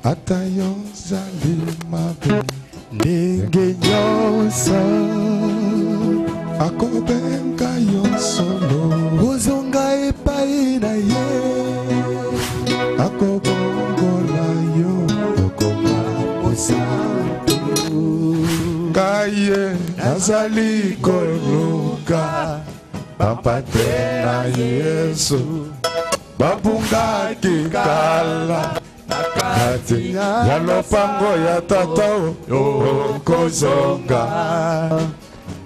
Atayo zalimabe ndenge nyonso akobenga yo solo ozonga epai na ye akobongola yo okoma mosantu kaye nazali koluka bapate na Yesu babungaki kala kati ya lopango ya tata okozonga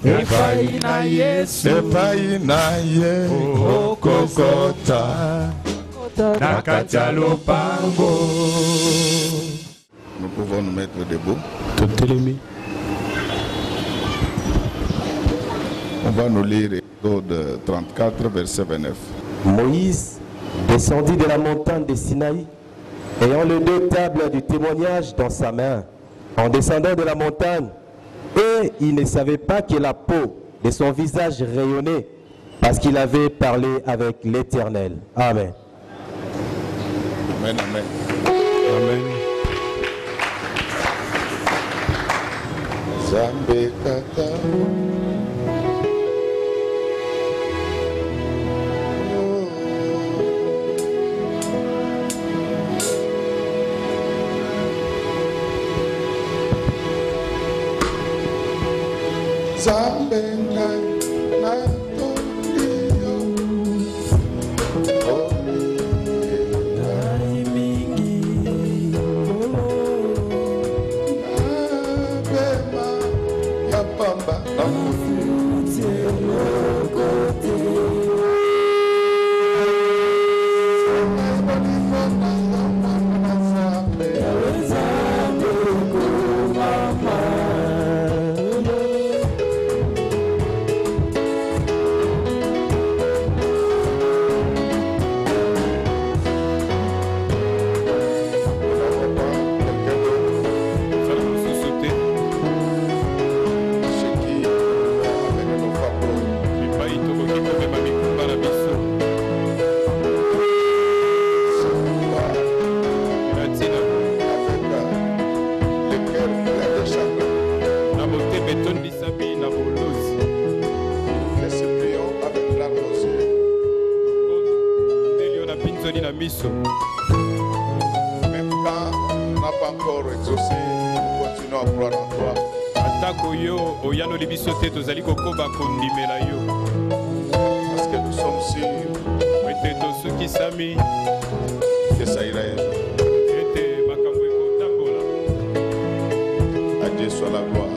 epai na Yesu epai na ye okokota na kati ya lopango. Nous pouvons nous mettre debout. On va nous lire Exode 34 verset 29. Moïse descendit de la montagne de Sinaï, ayant les deux tables du témoignage dans sa main, en descendant de la montagne, et il ne savait pas que la peau de son visage rayonnait, parce qu'il avait parlé avec l'Éternel. Amen. Amen, amen. Amen. Zambe kata. Zambe na tondio oh mingi bema ya pamba na même quand on n'a pas encore exaucé, nous continuons à croire en toi. Parce que nous sommes sûrs que ça ira. À Dieu soit la gloire.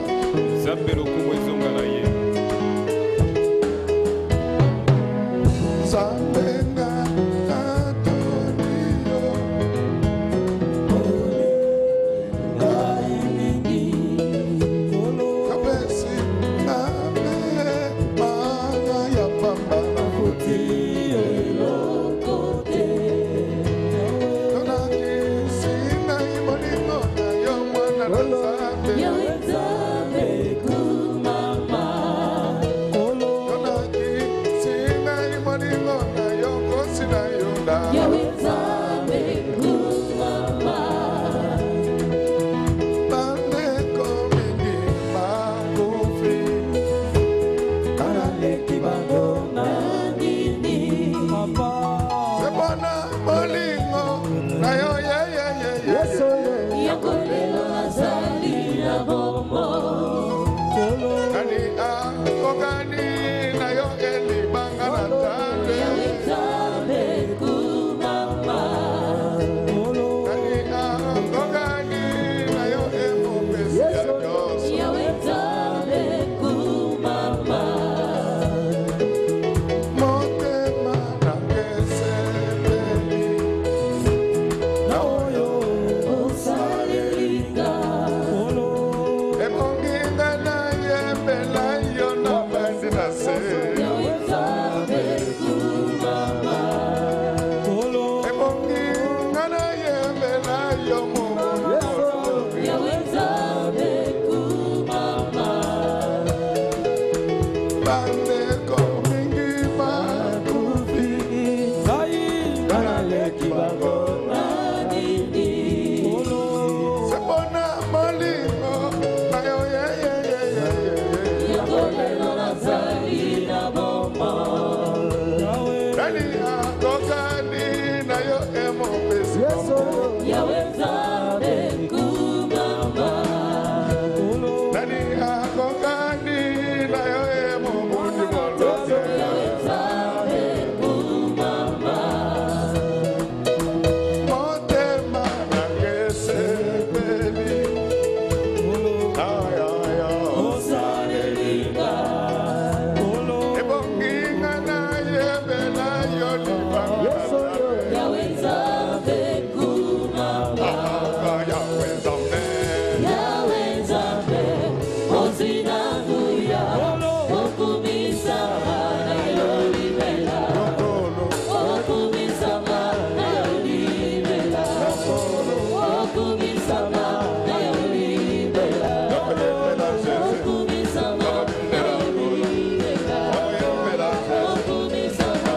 akokani na yo emo pesi Yaweza kumama. nani akokani na yo emo mundi molosi Yaweza kumama. motema na kese beli aya Osarelinga. ebonginga na yebe na yo libanga Yaweza kumama. yaweza me Yaweza Ozinanguya. Okumisa na yolibela. Okumisa na yolibela. Okumisa na yolibela. Okumisa na yolibela. Okumisa na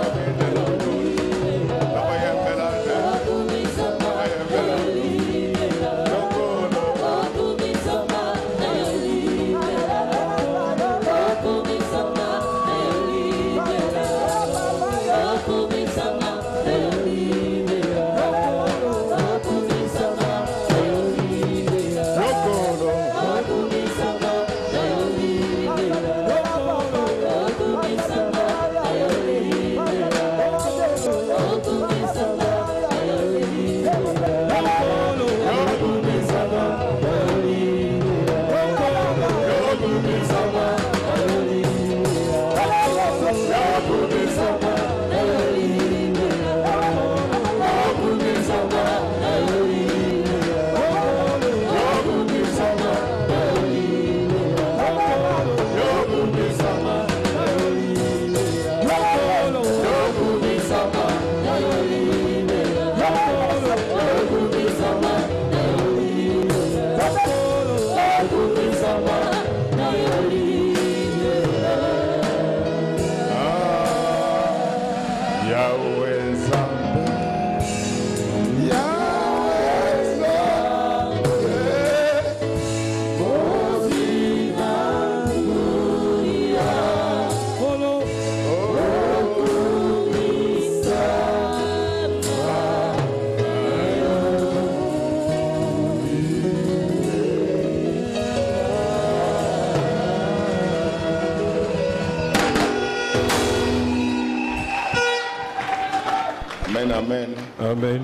Amen, amen. Amen.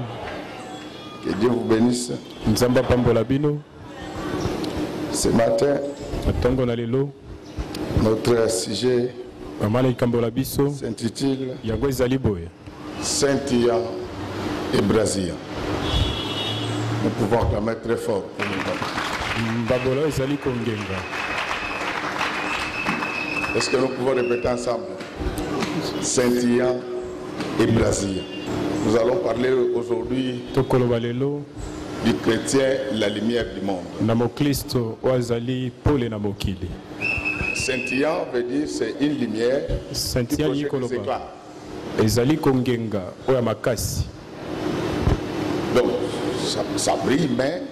Que Dieu vous bénisse. Nzamba pambola bino. Ce matin, Atongo na lelo. notre sujet Amala ikambola biso. s'intitule Yango ezali boye. Saint-Ia et Brasia. Nous pouvons acclamer très fort pour nous. Mbabola ezali kongenga. Est-ce que nous pouvons répéter ensemble? Saint-Ia et Brasia. Nous allons parler aujourd'hui Tokoloba lelo du chrétien, la lumière du monde. na mokristo wazali pole na mokili. Saint-Ia veut dire c'est une lumière qui Saint-Ia projette des likoloba. éclats. Ezali kongenga oya makasi. Donc, ça brille, mais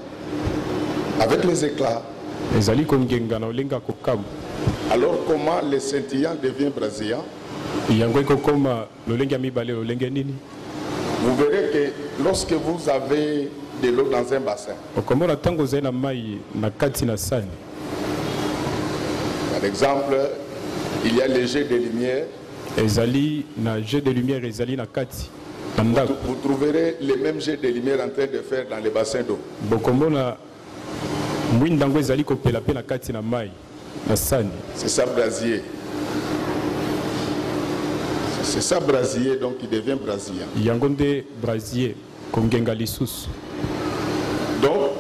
avec les éclats. Ezali kongenga na olenga kokabu. Alors, comment le scintillant devient brésilien? Yango ekokoma lolenge ya mibale lolenge nini? Vous verrez que lorsque vous avez de l'eau dans un bassin, Okomona tango ozali na mai na kati na sani. par exemple, il y a les jets de lumière, Ezali na jet de lumière ezali na kati. Na ndako. vous trouverez les mêmes jets de lumière en train de faire dans les bassins d'eau. Bokomona mwindango ezali kopela pe na kati na mai na sani. C'est ça brasier. C'est ça brasier, donc il devient brésilien. Yango nde brasier kongenga lisusu. Donc,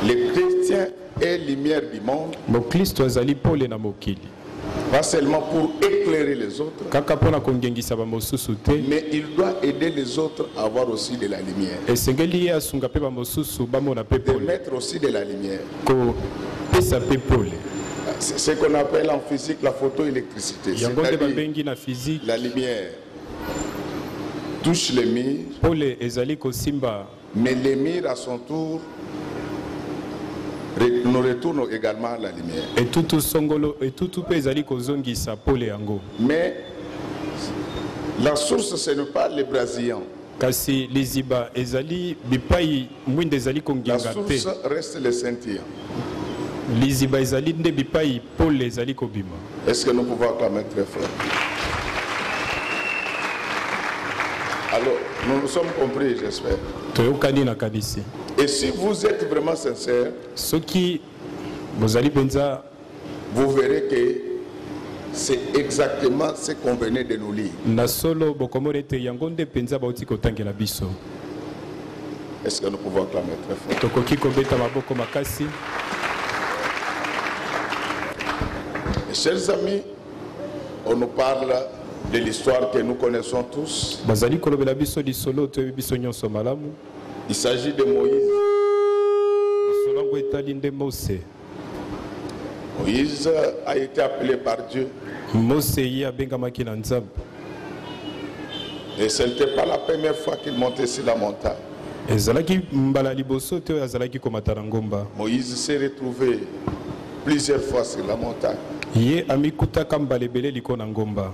les chrétiens est lumière du monde, Mokristo azali pole na mokili. pas seulement pour éclairer les autres, Kaka pona kongengisa ba mosusu te. mais il doit aider les autres à avoir aussi de la lumière. Esengeli ye asunga pe ba mosusu bamona pe De pole. mettre aussi de la lumière. Ko pesa pe pole. C'est ce qu'on appelle en physique la photoélectricité. Yango nde C'est-à-dire babengi na physique. la lumière touche les murs, Pole ezali kosimba mais les murs à son tour nous retournent également la lumière. etutu songolo etutu pe ezali kozongisa pole yango. Mais La source, ce n'est pas les Brésiliens. kasi liziba ezali bipai mwinde ezali La kongenga te source reste les Saint-Ian. liziba ezali nde bipai pole ezali kobima. Est-ce que nous pouvons acclamer très fort? Alors, nous nous sommes compris, j'espère. toyokani na kanisi Et si vous êtes vraiment sincère, soki bozali penza vous verrez que c'est exactement ce qu'on venait de nous lire. na solo bokomona ete yango nde penza bauti kotangela biso. Est-ce que nous pouvons acclamer très fort? tokoki kobeta maboko makasi. Mes chers amis, on nous parle de l'histoire que nous connaissons tous. bazali kolobela biso lisolo toyebi biso nyonso malamu. Il s'agit de Moïse. lisolo yango etali nde mose. Moïse a été appelé par Dieu. mose ye abengamaki na nzambe. Et ce n'était pas la première fois qu'il montait sur la montagne. ezalaki mbala liboso te oyo azalaki komata na ngomba. Moïse s'est retrouvé plusieurs fois sur la montagne. ye amikutaka mbala ebele liko na ngomba.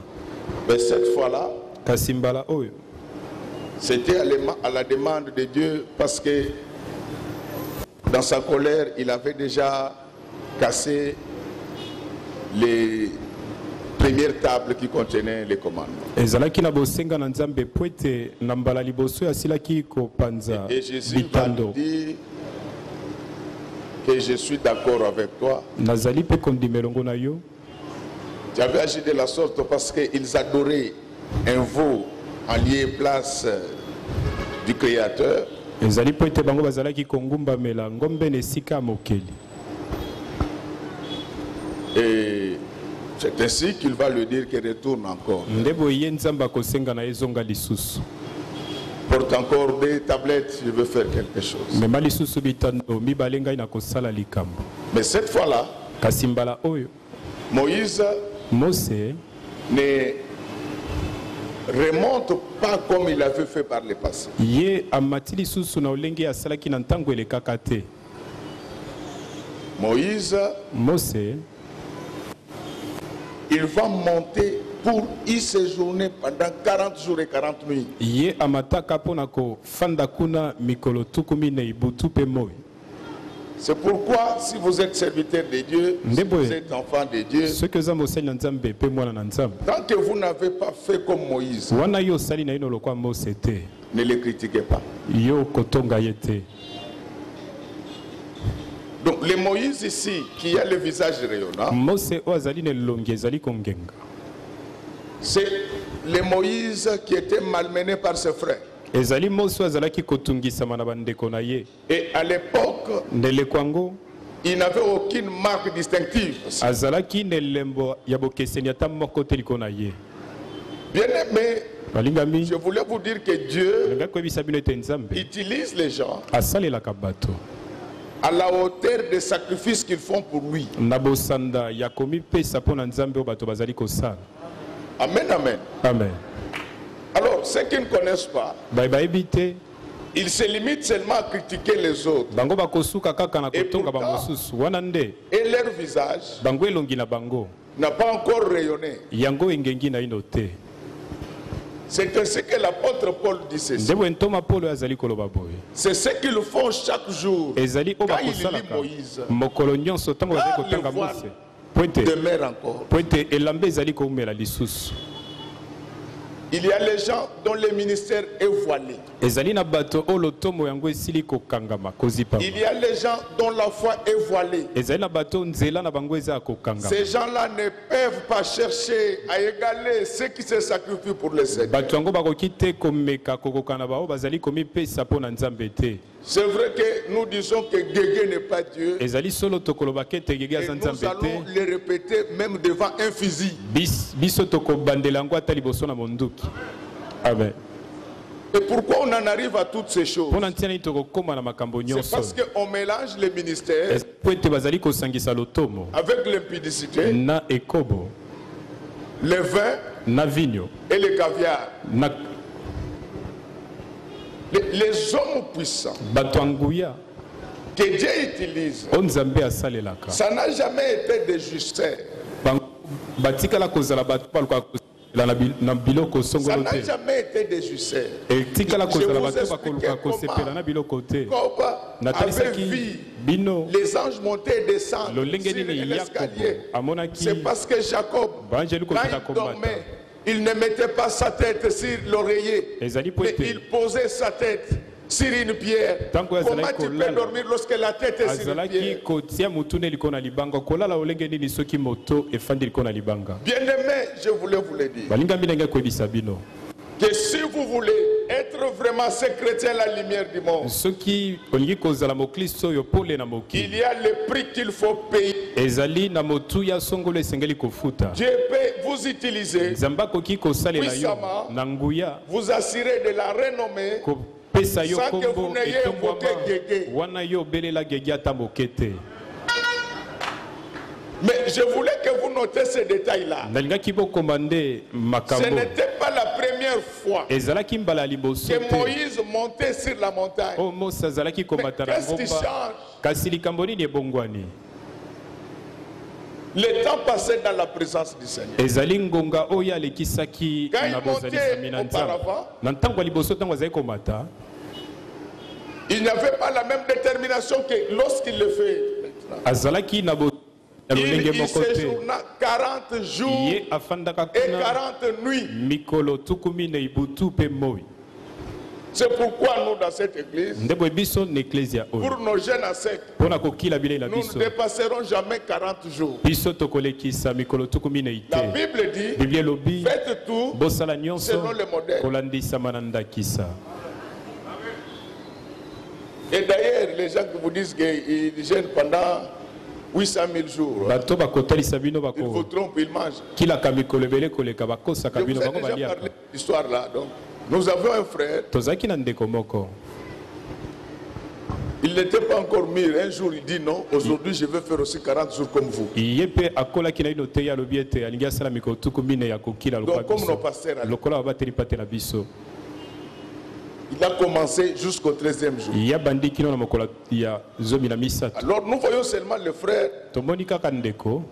Mais cette fois-là, kasi mbala oyo c'était à la demande de Dieu parce que dans sa colère, il avait déjà cassé les premières tables qui contenaient les commandements. ezalaki na bosenga na nzambe po ete na mbala liboso asilaki kopanza Et Jésus va nous bitando. dire que je suis d'accord avec toi. nazali mpe kondima elongo na yo. Tu avais agi de la sorte parce qu'ils adoraient un veau en lieu et place du Créateur. ezali po ete bango bazalaki kongumbamela ngombe na esika ya mokeli. Et c'est ainsi qu'il va lui dire qu'il retourne encore. nde boye ye nzambe akosenga na ye zonga lisusu. Porte encore des tablettes, je veux faire quelque chose. mema lisusu bitando mibale ngai na kosala likambo. Mais cette fois-là, kasi mbala oyo Moïse mose ne remonte pas comme il avait fait par le passé. ye amati lisusu na olenge asalaki na ntango elekaka te. Moïse, mose il va monter pour y séjourner pendant 40 jours et 40 nuits. ye amataka mpo na kofanda kuna mikolo tuku minei butu mpe moi. C'est pourquoi, si vous êtes serviteur de Dieu, si Ndeboye. vous êtes enfant de Dieu, soki oza mosali na nzambe mpe mwana na nzambe tant que vous n'avez pas fait comme Moïse, wana yo osali na ye lokwa mose te ne le critiquez pas. yo kotonga ye te. Donc, le Moïse ici, qui a le visage rayonnant, mose oyo azali na elongi ezali kongenga c'est le Moïse qui était malmené par ses frères. ezali mose oyo azalaki kotungisama na bandeko na ye. Et à l'époque, ndeko yango il n'avait aucune marque distinctive. azalaki na elembo ya bokeseni ata moko te liko na ye. Bien aimé, balingami je voulais vous dire que Dieu nalingaki koyebisa bino ete nzambe utilise les gens asalelaka bato à la hauteur des sacrifices qu'ils font pour lui. na bosanda ya komipesa mpo na nzambe oyo bato bazali kosala. Amen, amen. amen. Alors, ceux qui ne connaissent pas, bayebi te ils se limitent seulement à critiquer les autres. bango bakosuka kaka na kotonga pourtant, bamosusu wana nde Et leur visage bango elongi na bango n'a pas encore rayonné. yango engengi na ino te. C'est ainsi que l'apôtre Paul dit ceci. nde boye ntoma polo oyo azali koloba boye C'est ce qu'ils font chaque jour. ezali oyo Quand il lit bakosalaka Moïse, mokolo nyonso ntango bazali kotanga le voile mose po ete demeure encore. po ete elamba ezali koumela lisusu. Il y a les gens dont le ministère est voilé. ezali na bato oyo lotomo yango esili kokangama kozipama. Il y a les gens dont la foi est voilée. ezali na bato oyo nzela na bango eza ya kokangama. Ces gens-là ne peuvent pas chercher à égaler ceux qui se sacrifient pour le Seigneur. bato yango bakoki te komeka kokoka na bao bazali komipesa mpo na nzambe te. C'est vrai que nous disons que Guégué n'est pas Dieu. ezali solo tokolobaka ete gege Et aza nous nzambe allons te. le répéter même devant un fusil. biso tokobandela yango ata liboso na monduki. amen. Et pourquoi on en arrive à toutes ces choses? mpo na ntina nini tokokóma na makambo C'est nyonso parce qu'on mélange les ministères po ete bazali kosangisa lotomo avec l'impudicité, na ekobo le vin na vigno et le caviar. na Les hommes puissants bato ya nguya que Dieu utilise, oyo nzambe asalelaka ça n'a jamais été des justeurs. batikala kozala bato baluka na biloko Ça songolo n'a te jamais été des succès. etikala Je kozala vous bato expliquais bakoluka kosepela na biloko te Jacob avait natalisaki vu bino les anges monter et descendre lolenge sur nini yakobo l'escalier. amonaki C'est parce que Jacob, banjeli quand kokita il kombata dormait, il ne mettait pas sa tête sur l'oreiller, ezali po mais ete il posait sa tête sur une pierre. Tango Comment azalaki tu peux kolala. dormir lorsque la tête est sur une azalaki pierre? kotia motu na likolo na libanga kolala olenge nini soki moto efandi likolo na libanga Bien-aimé, je voulais vous le dire, balingami ndenge koyebisa bino que si vous voulez être vraiment ce chrétien, la lumière du monde, soki olingi kozala moklisto oyo pole na il mokili y a le prix qu'il faut payer. ezali na motuya songolo esengeli kofuta Dieu peut vous utiliser, nzambe akoki kosalela yo Puissamment. na nguya vous assurer de la renommée, kopesa yo sans que vous kombo n'ayez invoqué etombwama Guégué. wana yo obelela gege ata moke te Mais je voulais que vous notez ces détails-là. nalingaki bokoma nde Ce makambo n'était pas la première fois ezalaki mbala ya liboso que te Moïse montait sur la montagne. oyo mose azalaki Mais komata na qu'est-ce qui ngomba change? kasi likambo nini ebongwani Le temps passé dans la présence du Seigneur. ezali ngonga oyo alekisaki Quand na il bozalisami montait na nzambe auparavant, na ntango ya liboso ntango azali komata il n'y avait pas la même détermination que lorsqu'il le fait. azalaki na lolenge Il moko te séjourna 40 jours ye afandaka et kuna 40 nuits. mikolo tuku minei butu mpe moi C'est pourquoi nous, dans cette église, nde boye biso na eklezia oyo pour nos jeunes à sec, mpo na kokila bilei na nous ne biso dépasserons jamais 40 jours. biso tokolekisa mikolo tuku minei La te Bible dit, biblia elobi faites tout bosala nyonso selon le modèle. kolandisama na ndakisa Et d'ailleurs, les gens qui vous disent qu'ils gênent pendant 800 000 jours, bato bakotalisa bino ils vous trompent, ils mangent. bakokilaka mikolo ebele koleka Je bakosaka vous ai bino bango déjà baliaka parlé de l'histoire là. Donc, nous avions un frère, tozalaki na ndeko moko il n'était pas encore mûr. Un jour, il dit non, aujourd'hui je vais faire aussi 40 jours comme vous. ye mpe akolaki na ino te ye alobi ete alingi asala mikolo tuku mine ya kokila Donc, lokola comme nos biso pasteurs, allaient. lokola babateli pate na biso Il a commencé jusqu'au 13e jour. ye abandi kino na mokolo ya zomi na misato Alors, nous voyons seulement le frère. tomoni kaka ndeko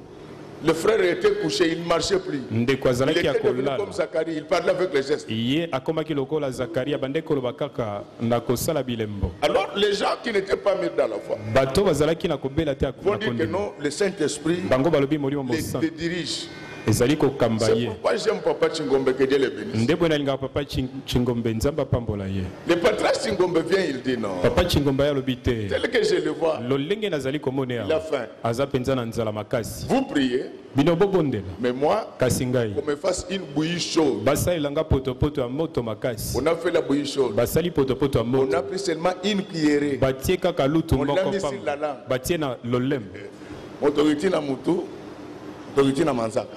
Le frère était couché, il ne marchait plus. ndeko Il azalaki ya était devenu kolala comme Zacharie, il parlait avec les gestes. ye akomaki lokola zakari abandi koloba kaka na kosala bilembo Alors, les gens qui n'étaient pas mis dans la foi bato bazalaki na kobela te vont dire que non, le Saint-Esprit bango balobi molimo les mosantu dirige. ezali kokamba C'est ye pourquoi j'aime Papa Chingombe, que Dieu le bénisse. nde boye nalingaka papa chingombe nzambe apambola ye Le patriarche Chingombe vient, il dit non. papa chingombe ye alobi te Tel que je le vois, lolenge nazali komona il a awa faim. aza mpenza na nzala makasi Vous priez, bino bobondela mais moi, kasi ngai qu'on me fasse une bouillie chaude. basalelanga potopoto ya moto makasi On a fait la bouillie chaude. basali potopoto ya On moto a pris seulement une cuillerée. batie kaka lutu On l'a moko mis sur la pamba langue. batie na lolemo Autorité na Moutou, autorité na Manzaka.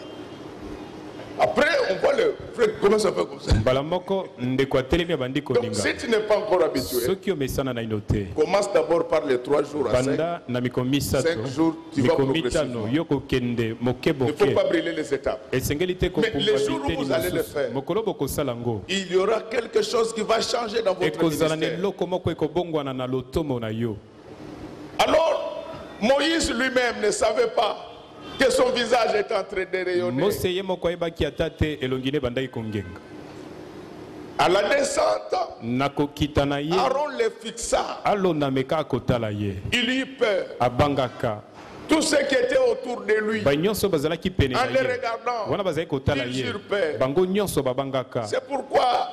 Après, on voit le frère comment ça fait comme ça. mbala moko ndeko atelemi abandi Donc, koninga si tu n'es pas encore habitué, soki omesana na ino te commence d'abord par les 3 jours à 5. banda na miko misato 5 jours, tu vas miko progressivement. mitano yo kokende moke Il ne faut boke pas brûler les étapes. esengeli te Mais les jours où kokumba vous allez le mosusu faire, mokolo bokosala yango il y aura quelque chose qui va changer dans votre ekozala na ministère. eloko moko ekobongwana na lotomo na yo Alors, Moïse lui-même ne savait pas que son visage est en train de rayonner. mose ye moko ayebaki ata te elongi ne ebandaki kongenga À la descente, na kokita na ye Aaron le fixa. alonda meka akotala ye Il eut peur. abangaka Tous ceux qui étaient autour de lui, banyonso bazalaki pene na en les ye regardant, wana bazali kotala ils ye eurent peur. bango nyonso babangaka C'est pourquoi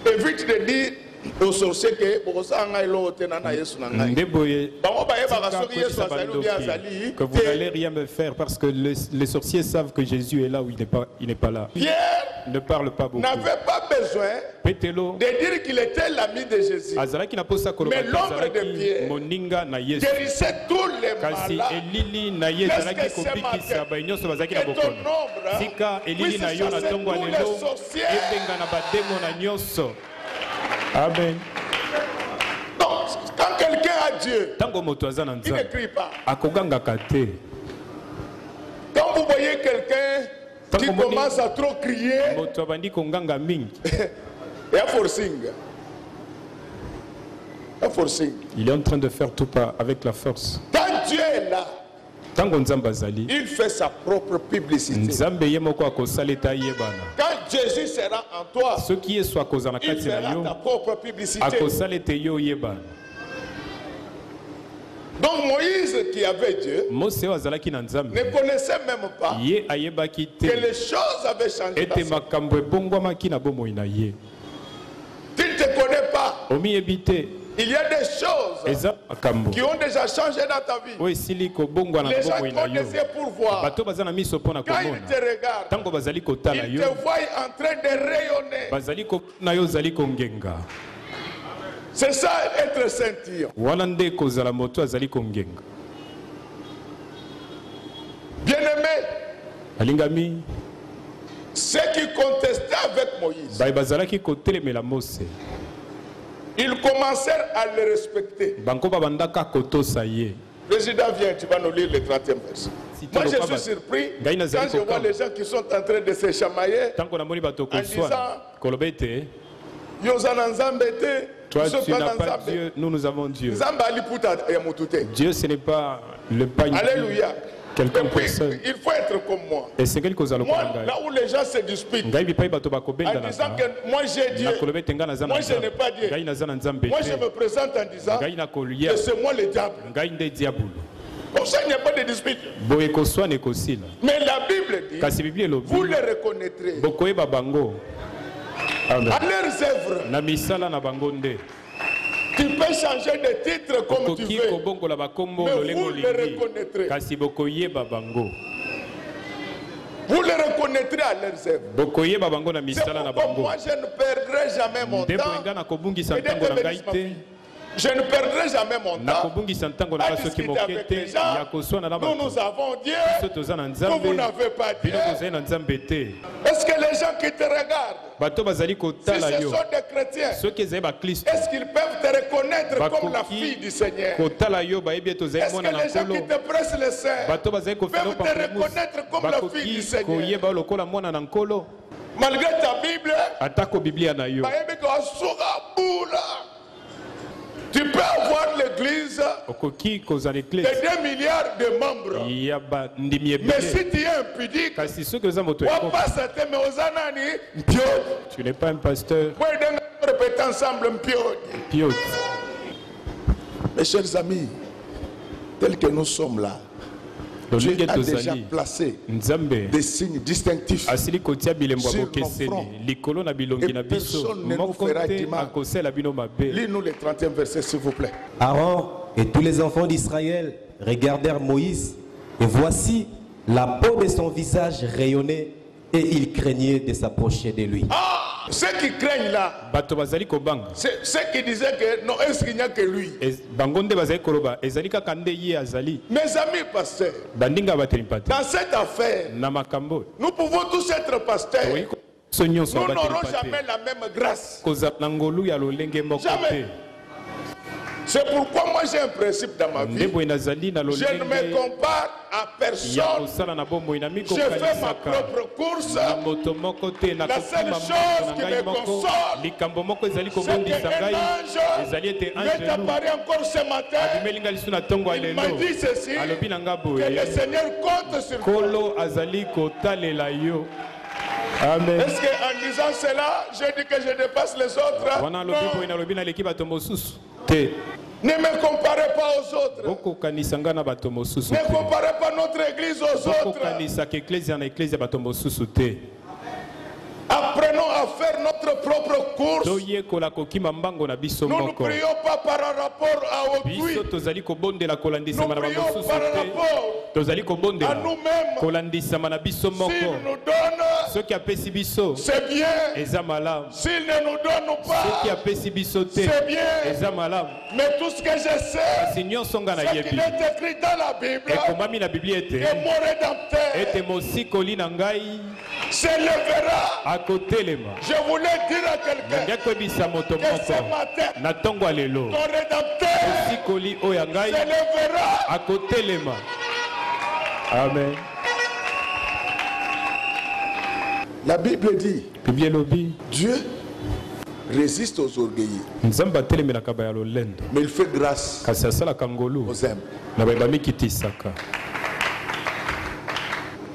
évite de dire aux sorciers que bokosanga eloko te na Yesu na ngai. nde boye Bango bayebaka tika soki Yesu koyebisa azali ou bien azali bandoki que vous te. n'allez rien me faire parce que les sorciers savent que Jésus est là où il n'est pas là. Pierre Ne parle pas beaucoup. n'avait pas besoin Petelo de dire qu'il était l'ami de Jésus. azalaki na posa koloba Mais te l'ombre de azalaki Pierre moninga na Yesu Guérissait tous les kasi malades. elili na ye Qu'est-ce ezalaki que c'est kobikisa marqué? banyonso bazalaki na Que ton bokono ombre tika elili puisse na yo na chasser ntongo ya tous les lelo sorciers. ebenga na bademo na nyonso amen. Donc, quand quelqu'un a Dieu, ntango moto aza na il ne nzambe crie pas. akogangaka te. Quand vous voyez quelqu'un qui Tant qu'on commence à trop crier, moto abandi konganga mingi il y a forcing. Il y a forcing. il est en train de faire tout pas avec la force. Quand Dieu est là, ntango nzambe azali il fait sa propre publicité. nzambe ye moko akosala ete ayebana. Quand Jésus sera en toi, Ce qui est soit cause en la il kati na fera yo, ta propre publicité. akosala ete yo yeba. Donc Moïse qui avait Dieu Mose oyo azalaki na Nzambe. ne connaissait même pas Ye ayebaki que te les choses avaient changé dans ete sa vie. makambo ebongwamaki na bomoi na ye. Tu ne te connais pas. Omiyebi te Il y a des choses eza makambo qui ont déjà changé dans ta vie. oyo esili kobongwa na Les gens bomoi na qui ont yo. des yeux pour voir. Bato baza na miso mpo na Quand ils komona te regardent, ntango bazali kotala ils yo te voient en train de rayonner. bazali komona yo ozali kongenga. C'est ça être saint. Wana nde kozala moto azali kongenga. Bien-aimé, Alingami ceux qui contestaient avec Moïse, baye bazalaki kotelemela Mose ils commencèrent à le respecter. bango babandaka kotosa ye. Président, viens, tu vas nous lire le 30e verset. Moi, je suis surpris quand je vois les gens qui sont en train de se chamailler Ntango namoni bato en disant koswana koloba ete Yozana Nzambe te, toi Yosana tu n'as pas Nzambe. Dieu, nous nous avons Dieu. Nzambe aliputa ya mutu te. Dieu ce n'est pas le pain. Alléluia. Quelqu'un Et puis, personne. il faut être comme moi. esengeli kozala Moi, lokola ngai. là où les gens se disputent, Ngai bipai bato en bakobendana disant que moi j'ai Dieu, nakoloba ete ngai naza na moi je n'ai pas Dieu. ngai naza na Nzambe Moi je te. me présente en disant Ngai nakolia que c'est moi le diable. ngai nde diabolo. Comme ça, il n'y a pas de dispute. Boye koswana ekosila. Mais la Bible dit, Kasi Biblia vous elobi les reconnaîtrez bokoyeba bango. Amen. à leurs œuvres. Na misala na bango nde. Tu peux changer de titre comme tu Okoki veux. kobongola bakombo Mais lolengo vous les lingi. reconnaîtrez. Kasi bokoyeba bango. Vous les reconnaîtrez à leurs œuvres. Bokoyeba bango na C'est misala na pourquoi bango. moi je ne perdrai jamais mon Nde temps. boyenga na kobungisa Et ntango na ngai te. je ne perdrai jamais mon temps nakobungisa ntango na à ngai soki discuter moke avec te les gens. ya koswana na Nous, bato. nous avons Dieu. Biso toza na Vous, Nzambe. vous n'avez pas Dieu. Bino bozali na Nzambe te. Est-ce que les gens qui te regardent, Bato bazali si kotala ce yo. sont des chrétiens, Soki ezali baklisto. est-ce qu'ils peuvent te reconnaître comme la Bakoki fille du Seigneur? kotala yo bayebi ete ozali Est-ce mwana que na les gens nkolo. qui te pressent le sein Bato bazali kofela peuvent te reconnaître comme la fille bakoki du Seigneur? koyeba lokola mwana na nkolo. Malgré ta Bible, Atako Biblia na yo. bayebi ko asuka bula. Tu peux avoir l'église Okoki kozala de eklise 2 milliards de membres. ya bandimi Mais ebele. si tu es impudique, Kasi soki oza moto on ekoko, passe à te mais aux anani, mpiodi. tu n'es pas un pasteur Vous pouvez répéter ensemble, mpiodi. piote. Mes chers amis, tels que nous sommes là, Dieu Lolenge a déjà tozali placé Nzambe des signes distinctifs. asili kotia bilembo Sur nos bokeseni fronts. likolo na bilongi Et na biso personne ne nous moko fera te du mal. akosela bino mabe. Lis-nous le 30e verset, s'il vous plaît. Aaron et tous les enfants d'Israël regardèrent Moïse, et voici, la peau de son visage rayonnait, et ils craignaient de s'approcher de lui. Ah, ceux qui craignent là, Bato bazali kobanga c'est ceux qui disaient que non, est-ce qu'il n'y a que lui? bango nde bazali koloba ezali kaka nde ye azali Mes amis pasteurs, bandinga bateli pate dans cette affaire, na makambo nous pouvons tous être pasteurs. oyi so nyonso Nous bateli n'aurons pate jamais la même grâce. kozala na ngolu ya lolenge moko Jamais. te. C'est pourquoi moi j'ai un principe dans ma nde vie. boye nazali na Je ne me lolenge compare à ya personne. kosala na bomoi na Je fais ma mikokanisaka propre course. na moto moko te La seule nakokima chose moto qui na me ngai moko console, likambo moko ezali C'est kobondisa qu'un ngai ange ezali ete m'est angelu apparu encore ce matin. abimeli ngai lisu na ntongo ya Il m'a lelo dit ceci, alobi na nga que boye le Seigneur compte sur toi. nkolo azali kotalela yo. Amen. Est-ce qu'en disant cela, je dis que je dépasse les autres? wana alobi boye Non. nalobi naleki bato mosusu te. Ne me comparez pas aux autres. bokokanisa ngai na bato mosusu Ne te. comparez pas notre église aux autres. bokokanisaka eklezia na eklezia bato mosusu te. Apprenons à faire notre propre course. toyekola kokima mbango na biso Nous ne moko. prions pas par rapport à autrui. biso tozali kobondela Nous kolandisama na prions bamosusu par te. rapport tozali à kobondela nous-mêmes. kolandisama na biso S'il moko. nous donne, soki apesi biso c'est bien. eza malamu. S'il ne nous donne soki pas, apesi biso te c'est bien. eza malamu. Mais tout ce que je sais, kasi nyonso nga c'est qu'il nayebi est écrit dans la Bible ekomami na biblia ete que mon rédempteur ete mosikoli na ngai s'élèvera. akotelema. Je voulais dire à quelqu'un ngai koyebisa moto que ce moko matin, na ntongo ya lelo ton rédempteur mosikoli oyo ya ngai s'élèvera. akotelema. Amen. La Bible dit, biblia elobi Dieu résiste aux orgueilleux, nzambe atelemelaka baya lolendo mais il fait grâce kasi asalaka ngolu aux humbles. na baye bamikitisaka.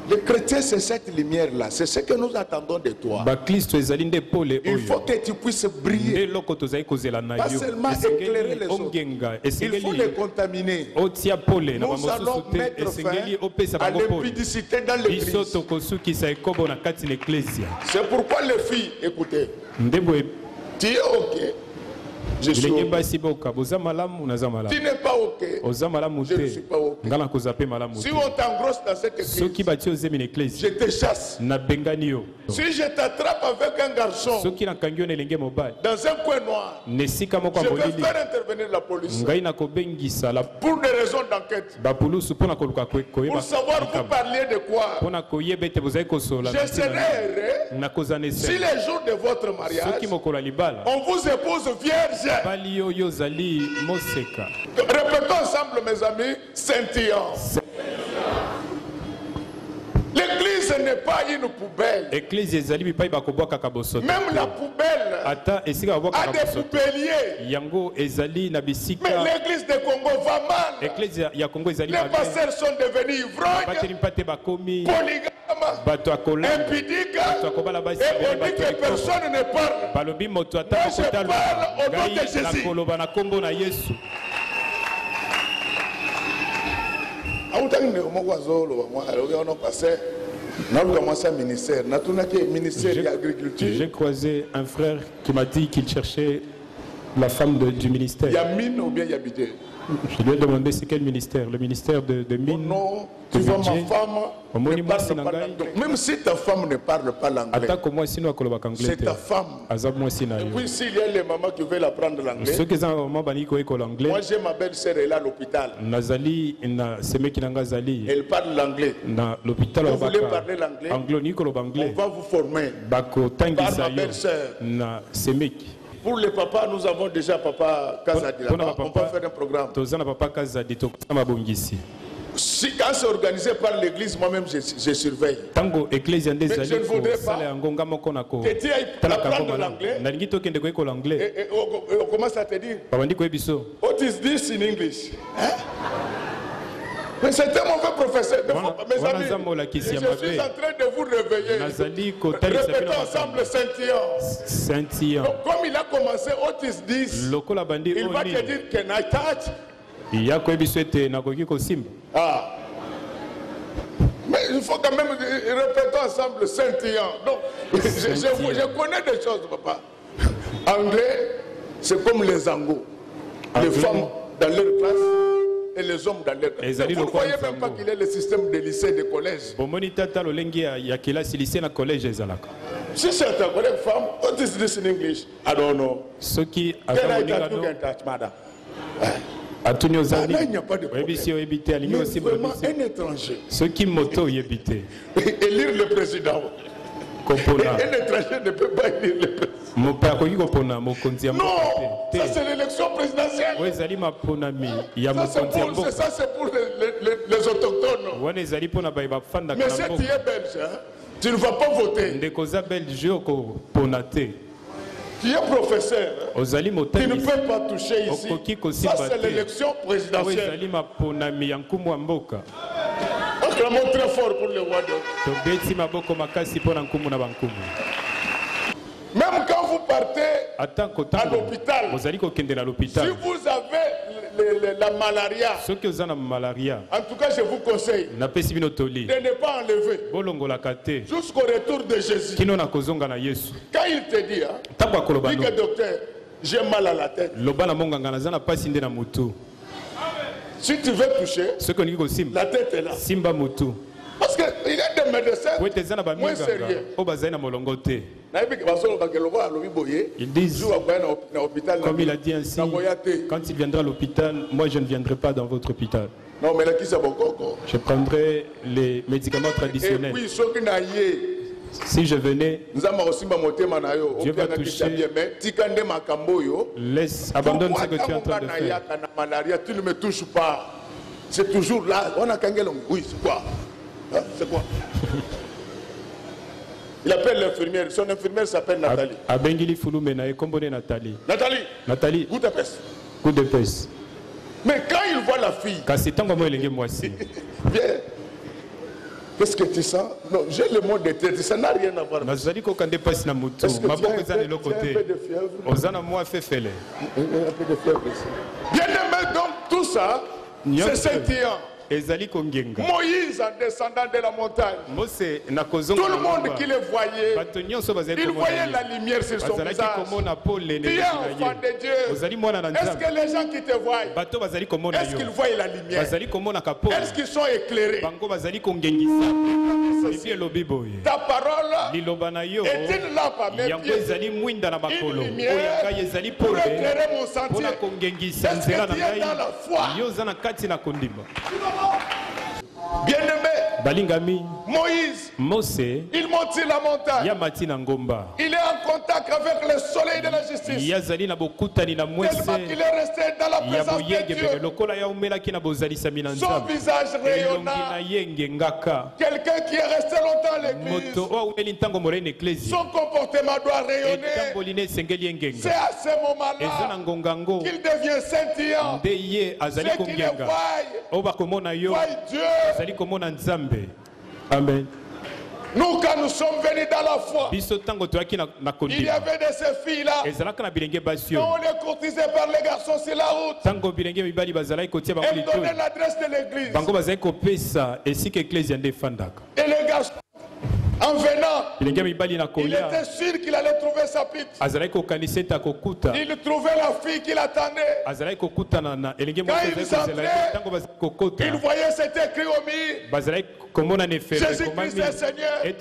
Les chrétiens, c'est cette lumière-là. C'est ce que nous attendons de toi. Il faut que tu puisses briller. Pas seulement éclairer les autres. Il faut les contaminer. Nous allons mettre fin à l'impudicité dans l'église. C'est pourquoi les filles, écoutez, tu es ok. Je suis ok. Tu n'es pas ok. Je ne suis pas ok. Si on t'engrosse dans cette église, je te chasse. Si je t'attrape avec un garçon dans un coin noir, je vais faire intervenir la police pour des raisons d'enquête. Pour savoir vous parliez de quoi. Je serai heureux si les jours de votre mariage, on vous épouse vierge. Répétons ensemble, mes amis, scintillant. L'église n'est pas une poubelle. Même la poubelle a des poubelliers. Mais l'église de Congo va mal. Les pasteurs sont devenus ivrognes, polygames, impudiques, et on dit que personne ne parle. Moi je parle au nom de Jésus. J'ai croisé un frère qui m'a dit qu'il cherchait la femme du ministère. Il y a mine ou bien il y a budget? Je lui ai demandé c'est quel ministère? Le ministère de mine. Non, tu vois ma femme ne parle pas l'anglais. Même si ta femme ne parle pas l'anglais, c'est ta femme. Et puis s'il y a les mamans qui veulent apprendre l'anglais, moi j'ai ma belle-sœur, elle est à l'hôpital. Elle parle l'anglais. Vous voulez parler l'anglais? On va vous former par ma belle-sœur. Pour les papas, nous avons déjà Papa Kazadi là-bas. On va faire un programme. Si quand c'est organisé par l'église, moi-même je surveille. Mais je ne voudrais pas que tu ailles apprendre l'anglais. Et on commence à te dire, what is this in English? Mais c'est un mauvais professeur. Mes amis, je suis en train de vous réveiller. Répétons ensemble scintillant. Donc, comme il a commencé, what is this? Il va te dire, can I touch? Mais il faut quand même répéter ensemble scintillant. Donc, je connais des choses, papa. Anglais, c'est comme les angos. Les femmes dans leur classe et les hommes dans leur classe. Vous ne voyez même pas qu'il y a le système de lycée, de collège. Si c'est ta collègue femme, what is this in English? I don't know. Can I touch? You can touch, madam. Il n'y a pas de problème. Mais vraiment un étranger. Élire le président. Un étranger ne peut pas élire le président. Non, ça c'est l'élection présidentielle. Ça c'est pour les autochtones. Mais si tu es belge, tu ne vas pas voter. Tu es professeur, tu ne peux pas toucher ici. Ça c'est l'élection présidentielle. Acclamons très fort pour le roi de... Même quand vous partez à l'hôpital, si vous avez la malaria, en tout cas je vous conseille de ne pas enlever jusqu'au retour de Jésus. Quand il te dit, dis que docteur, j'ai mal à la tête. Si tu veux toucher, la tête est là. Parce qu'il y a des médecins moins sérieux. Ils disent, comme il a dit ainsi, quand il viendra à l'hôpital, moi je ne viendrai pas dans votre hôpital. Je prendrai les médicaments traditionnels. Et puis, si je venais, Dieu va toucher. Laisse, abandonne ce que tu es en train de faire. Tu ne me touches pas. C'est toujours là. Oui, c'est quoi? C'est quoi? Il appelle l'infirmière. Son infirmière s'appelle Nathalie. Nathalie, coup de peste. Coup de peste. Mais quand il voit la fille, viens. Qu'est-ce que tu sens? Non, j'ai le mot de tête, ça n'a rien à voir. Est-ce que tu as un peu de fièvre? Un peu de fièvre ici. Bien aimé, donc tout ça, c'est scintillant. Moïse en descendant de la montagne, tout le monde qui le voyait, il voyait la lumière sur son visage. Tu es enfant de Dieu. Est-ce que les gens qui te voient, est-ce qu'ils voient la lumière? Est-ce qu'ils sont éclairés? Ta parole est une lampe à mes pieds, une lumière pour éclairer mon sentier. Est-ce que tu es dans la foi? Bien-aimé, Moïse, il monte sur la montagne. Il est en contact avec le soleil de la justice. Tellement qu'il est resté dans la présence de Dieu. Son visage rayonnant. Quelqu'un qui est resté longtemps à l'église. Son comportement doit rayonner. C'est à ce moment-là qu'il devient scintillant. Ceux qui le voient Dieu. Amen. Nous, quand nous sommes venus dans la foi, il y avait de ces filles-là. Quand on les courtisait par les garçons sur la route, elles donnaient l'adresse de l'église. Et les garçons, en venant, il était sûr qu'il allait trouver sa pite. Il trouvait la fille qu'il attendait. Quand il entrait, il voyait cet écrit au mur. Jésus-Christ est Seigneur. Il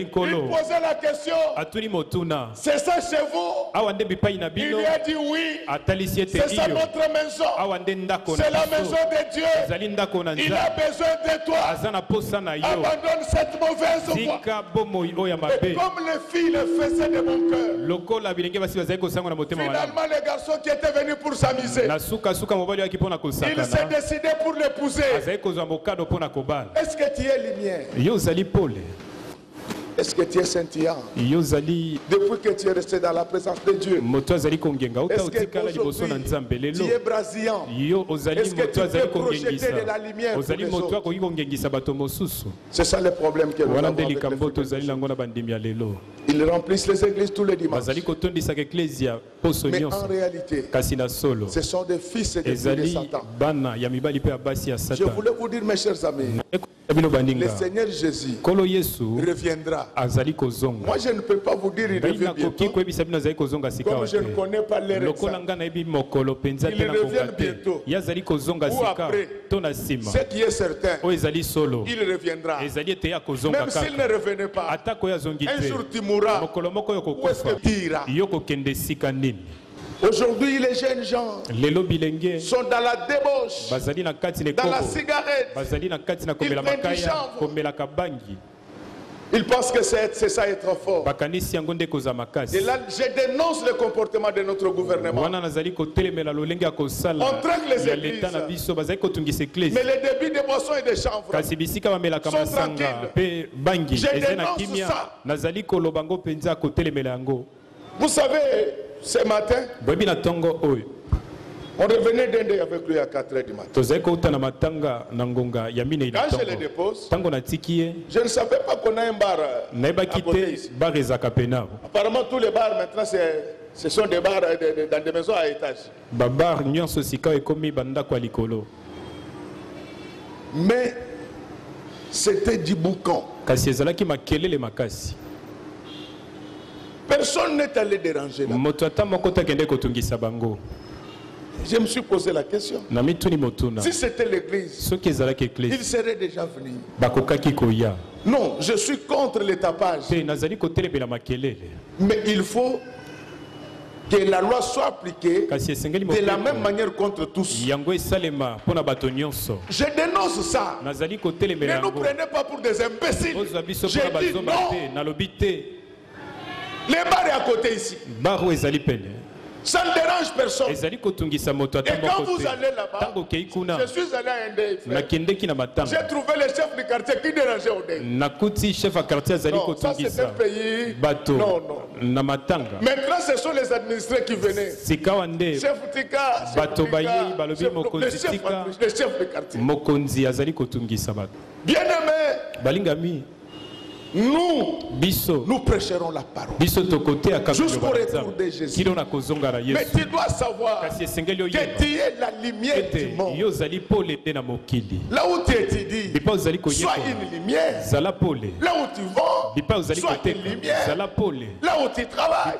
posait la question, c'est ça chez vous? Il lui a dit oui. C'est ça notre maison. C'est la maison de Dieu. Il a besoin de toi. Abandonne cette mauvaise voie. Et comme les filles le faisaient de mon cœur, finalement les garçons qui étaient venus pour s'amuser, ils s'est décidé pour l'épouser. Est-ce que tu es lumière? Est-ce que tu es scintillant? Depuis que tu es resté dans la présence de Dieu, est-ce que aujourd'hui tu es brasillant? Est-ce que tu peux projeter de la lumière pour les autres? C'est ça le problème que nous avons avec les frères. Ils remplissent les églises tous les dimanches. Mais en réalité, ce sont des fils et des filles de Satan. Je voulais vous dire, mes chers amis, le Seigneur Jésus reviendra. Moi, je ne peux pas vous dire il revient bientôt. Comme je ne connais pas les règles. Il revient bientôt. Ou après. Ce qui est certain, il reviendra. Même s'il ne revenait pas, un jour tu mourras. Où est-ce que tu iras? Aujourd'hui, les jeunes gens sont dans la débauche, dans la cigarette. Ils prennent du chanvre. Ils pensent que c'est ça être fort. Et là, je dénonce le comportement de notre gouvernement. On traque les églises. Mais les débits de boissons et de chanvre sont tranquilles. Je dénonce ça. Vous savez, ce matin, on revenait d'Inde avec lui à 4h du matin. Quand je le dépose, je ne savais pas qu'on a un bar à côté ici. Apparemment, tous les bars maintenant, ce sont des bars dans des maisons à étage. Mais c'était du boucan. Personne n'est allé déranger là. Je me suis posé la question. Si c'était l'église, il serait déjà venu. Non, je suis contre le tapage. Mais il faut que la loi soit appliquée de la même manière contre tous. Je dénonce ça. Ne nous prenez pas pour des imbéciles. J'ai dit non. Les bars est à côté ici. Ça ne dérange personne. Et quand vous allez là-bas, je suis allé à Ndé. J'ai trouvé le chef du quartier qui dérangeait Odé. Ça c'est un pays. Non, non. Maintenant, ce sont les administrés qui venaient. Chef Tika, le chef du quartier. Bien aimé. Nous prêcherons la parole jusqu'au retour de Jésus. Mais tu dois savoir que tu es la lumière du monde. Là où tu étudies, sois une lumière. Là où tu vends, sois une lumière. Là où tu travailles,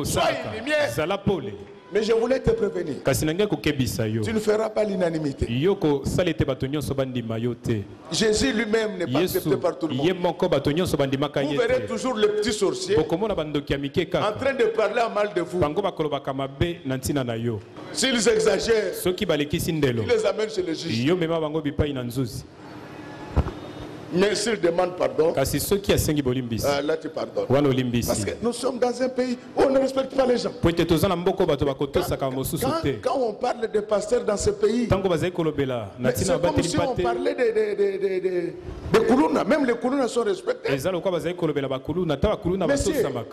sois une lumière. Mais je voulais te prévenir. Tu ne feras pas l'unanimité. Jésus lui-même n'est pas accepté par tout le monde. Vous verrez toujours le petit sorcier en train de parler à mal de vous. S'ils exagèrent, ils les amènent chez le juge. Mais s'ils demandent pardon, là tu pardonnes. Parce que nous sommes dans un pays où on ne respecte pas les gens. Quand on parle de pasteurs dans ce pays, c'est comme si on parlait de Koulouna. Même les Koulouna sont respectés. Messieurs,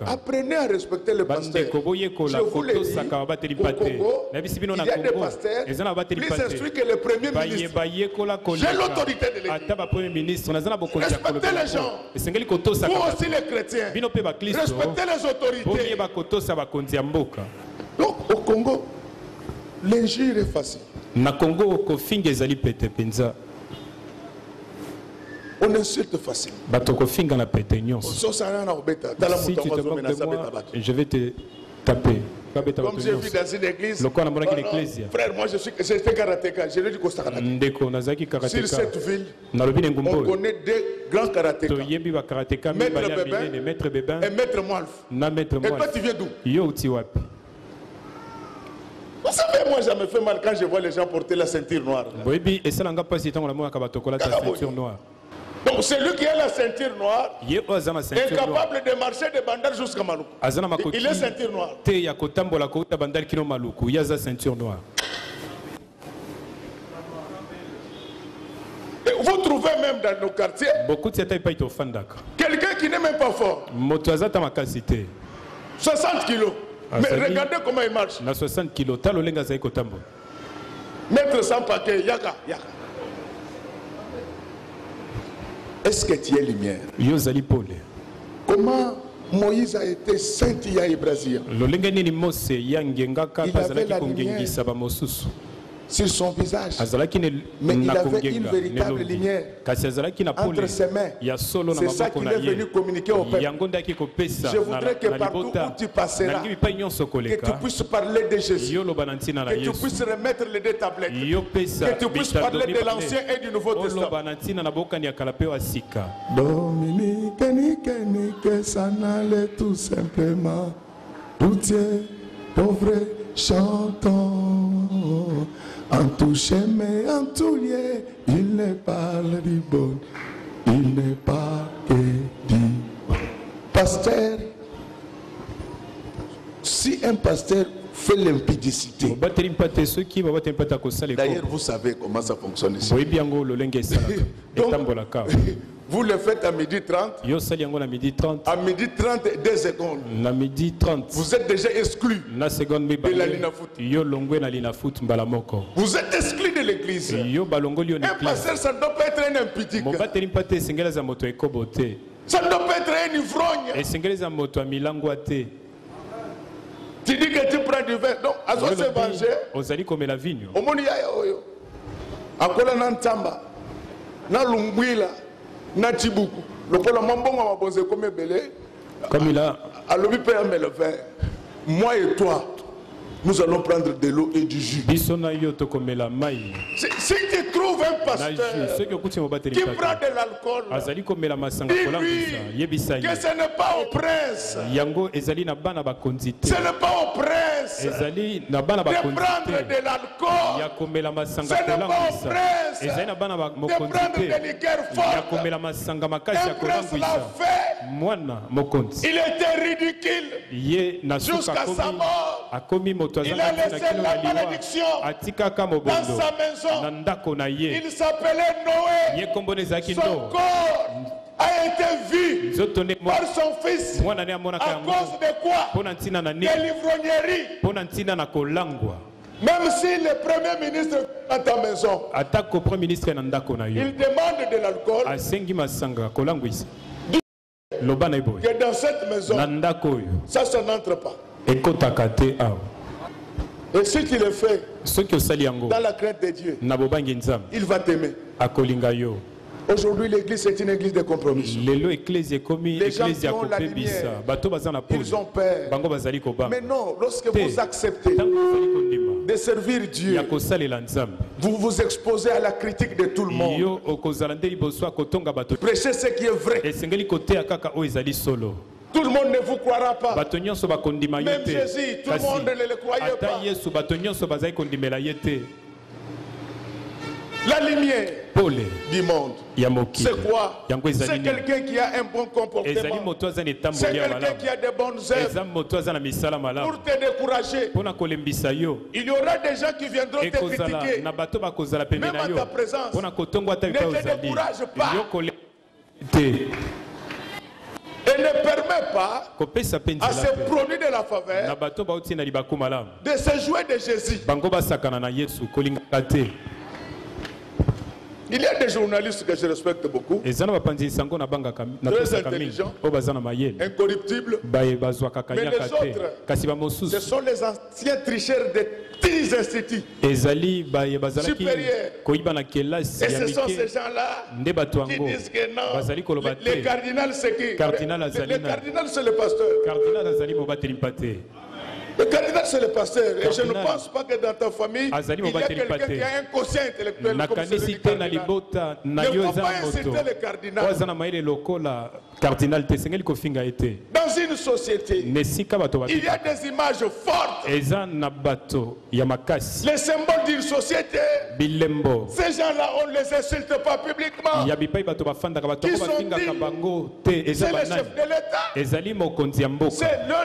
apprenez à respecter les pasteurs. Je vous l'ai dit, au Congo, il y a des pasteurs plus instruits que le Premier ministre. J'ai l'autorité de l'Église. Respectez les gens. Vous aussi les chrétiens. Respectez les autorités. Donc au Congo, l'injure est facile. On insulte facile. Si tu te moques de moi, je vais te taper. Comme j'ai vu dans une église, frère, moi j'étais karatéka, je l'ai dit Costa Karatéka. Sur cette ville, on connaît deux grands karatékas, Maître Bébin et Maître Moalf. Et toi tu viens d'où? Vous savez, moi ça me fait mal quand je vois les gens porter la ceinture noire. Donc celui qui a la ceinture noire est capable de marcher de Bandar jusqu'à Maluku. Il est ceinture noire. Et vous trouvez même dans nos quartiers quelqu'un qui n'est même pas fort. 60 kilos. Mais regardez comment il marche. Mettre sans paquet, yaka. Est-ce que tu es lumière? Comment Moïse a été scintilla et brésilien? Il avait la lumière sur son visage, mais il avait une véritable lumière entre ses mains. C'est ça qu'il est venu communiquer au peuple. Je voudrais que partout où tu passeras, que tu puisses parler de Jésus, que tu puisses remettre les deux tablettes, que tu puisses parler de l'Ancien et du Nouveau Testament. Dominique, Nique, ça n'allait tout simplement. Tout est pauvre, chantons. En tout chemin, en tout lieu, il ne parle du bon, il n'est pas que du bon. Pasteur, si un pasteur fait l'impudicité, d'ailleurs vous savez comment ça fonctionne ici. Donc, vous le faites à 12h30. À 12h30, 2 secondes. Vous êtes déjà exclu de la Linafoot. Vous êtes exclu de l'église. Un pasteur, ça ne doit pas être un impudique. Ça ne doit pas être un ivrogne. Tu dis que tu prends du vin. Donc, à ce se venger. Au monde, il y a Akola Nantamba. Na Lungwila. Nachibuku. Le pôle Mambonga m'a posé comme belé. Comme il a. À l'objet, mais le vin. Moi et toi, nous allons prendre de l'eau et du jus. Si tu trouves un pasteur qui prend de l'alcool, dis-lui que ce n'est pas au prince. Ce n'est pas au prince de prendre de l'alcool. Ce n'est pas au prince de prendre des liqueurs fortes. Un prince l'a fait. Il était ridicule jusqu'à sa mort. Il a laissé la malédiction dans sa maison. Il s'appelait Noé. Son corps a été vu par son fils. À cause de quoi? De l'ivrognerie. Même si le premier ministre est dans ta maison, il demande de l'alcool. Que dans cette maison, ça n'entre pas. Et si tu le fais dans la crainte de Dieu, il va t'aimer. Aujourd'hui, l'église est une église de compromission. Les gens qui ont la lumière, ils ont peur. Mais non, lorsque vous acceptez de servir Dieu, vous vous exposez à la critique de tout le monde. Prêchez ce qui est vrai. Tout le monde ne vous croira pas. Même Jésus, tout le monde ne le croyait pas. La lumière du monde, c'est quoi? C'est quelqu'un qui a un bon comportement. C'est quelqu'un qui a de bonnes œuvres. Pour te décourager, il y aura des gens qui viendront te critiquer. Même à ta présence, ne te décourage pas. Et ne permet pas à ces produits de la faveur de se jouer de Jésus. Il y a des journalistes que je respecte beaucoup, très intelligents, incorruptibles, mais les autres, ce sont les anciens tricheurs des petits instituts supérieurs. Et ce sont ces gens-là qui disent que non, le cardinal c'est qui? Le cardinal c'est le pasteur. Le cardinal c'est le pasteur. Et je ne pense pas que dans ta famille, il y a quelqu'un qui a un quotient intellectuel comme celui du cardinal. Ne faut pas inciter le cardinal. Dans une société, il y a des images fortes. Les symboles d'une société, ces gens-là, on ne les insulte pas publiquement. Qui sont dignes? C'est le chef de l'État.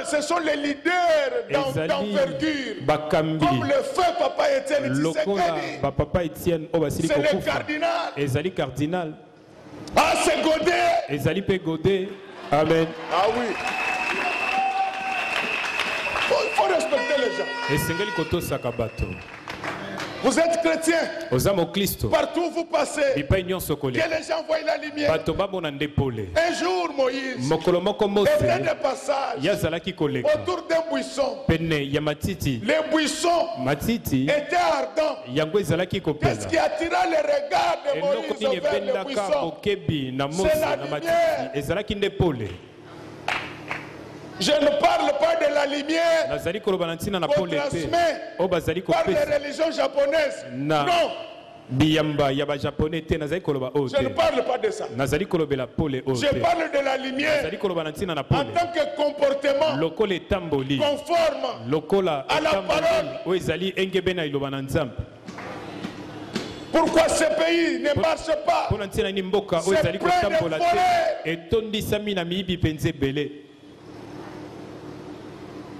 Ce sont les leaders d'envergure. Comme le feu Papa Étienne Tshisekedi. C'est le cardinal. Ah, c'est Godet. Amen. Ah oui. Il faut respecter les gens. Vous êtes chrétien. Partout où vous passez, que les gens voient la lumière. Un jour, Moïse était de passage autour d'un buisson. Les buissons étaient ardents. Qu'est-ce qui attira le regard de Moïse vers le buisson? C'est la lumière. Je ne parle pas de la lumière qu'on transmet par les religions japonaises. Non. Je ne parle pas de ça. Je parle de la lumière en tant que comportement conforme à la parole. Pourquoi ce pays ne marche pas? C'est plein de volets.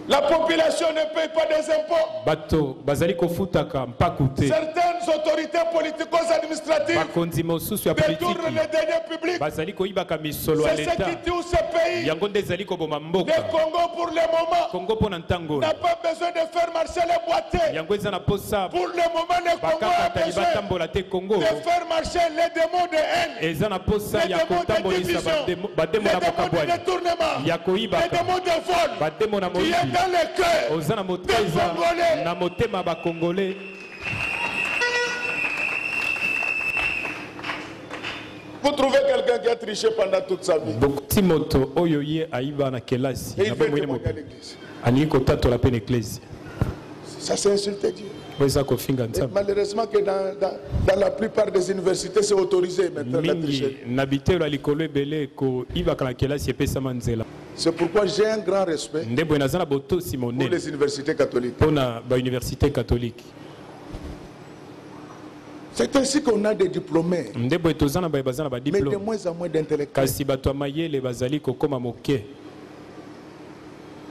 La population ne paye pas des impôts. Certaines autorités politico-administratives détournent les deniers publics. C'est ce qui tue ce pays. Le Congo, pour le moment, n'a pas besoin de faire marcher les boîtiers. Pour le moment, le Congo a besoin de faire marcher les démons de haine, les démons de division, les démons de détournement, les démons de vol, qui est dans le cœur des Congolais. Vous trouvez quelqu'un qui a triché pendant toute sa vie. Et il veut témoigner à l'église. Ça, c'est insulter Dieu. Et malheureusement que dans la plupart des universités, c'est autorisé maintenant la tricherie. C'est pourquoi j'ai un grand respect pour les universités catholiques. C'est ainsi qu'on a des diplômés, mais de moins en moins d'intellectuels.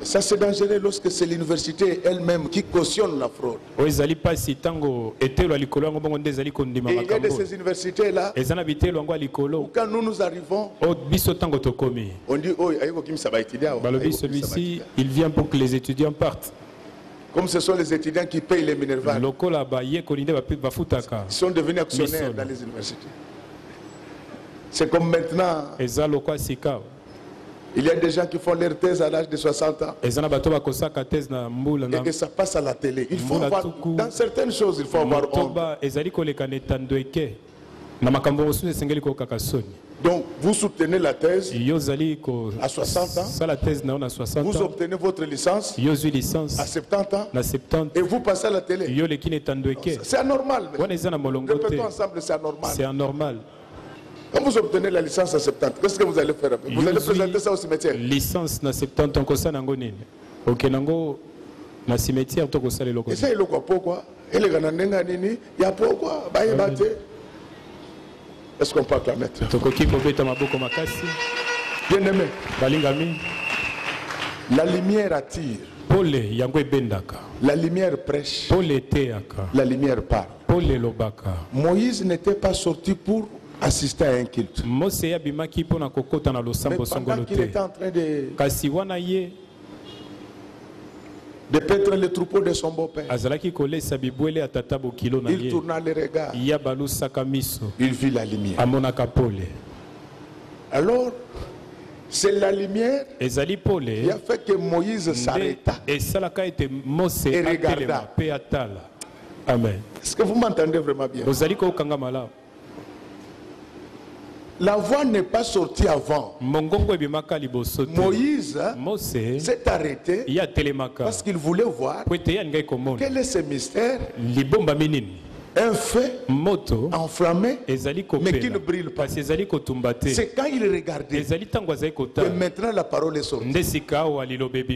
Ça c'est dangereux lorsque c'est l'université elle-même qui cautionne la fraude. Et il y a de ces universités-là où quand nous arrivons, on dit oh, celui-ci, il vient pour que les étudiants partent. Comme ce sont les étudiants qui payent les minervales. Ils sont devenus actionnaires dans les universités. C'est comme maintenant. Il y a des gens qui font leur thèse à l'âge de 60 ans. Et que ça passe à la télé. Il faut avoir, dans certaines choses, il faut avoir honte. Donc, vous soutenez la thèse à 60 ans. Vous obtenez votre licence à 70 ans. Et vous passez à la télé. C'est anormal. Répétons ensemble, c'est anormal. C'est anormal. Quand vous obtenez la licence à 70, qu'est-ce que vous allez faire? Vous allez présenter ça au cimetière. Licence na 70 ans, ça n'a ok, nango na cimetière, to ko sale loko. Et ça il quoi pourquoi? Et les gars n'enga nini? Il y a pourquoi? Bah il bate. Est-ce qu'on peut acclamer? Toko ki kobeta maboko makasi. Bien aimé. Balingami. La lumière attire. Pole yango ebendaka. La lumière prêche. Pole teaka. La lumière parle. Pole lobaka. Moïse n'était pas sorti pour assister à un culte. Mais pendant qu'il était en train de paître les troupeaux de son beau-père, il tourna les regards. Il vit la lumière. Alors, c'est la lumière qui a fait que Moïse s'arrêta et regarda. Amen. Est-ce que vous m'entendez vraiment bien? La voix n'est pas sortie avant. Moïse s'est arrêté parce qu'il voulait voir quel est ce mystère. Un feu enflammé mais qui ne brille pas. C'est quand il regardait que maintenant la parole est sortie.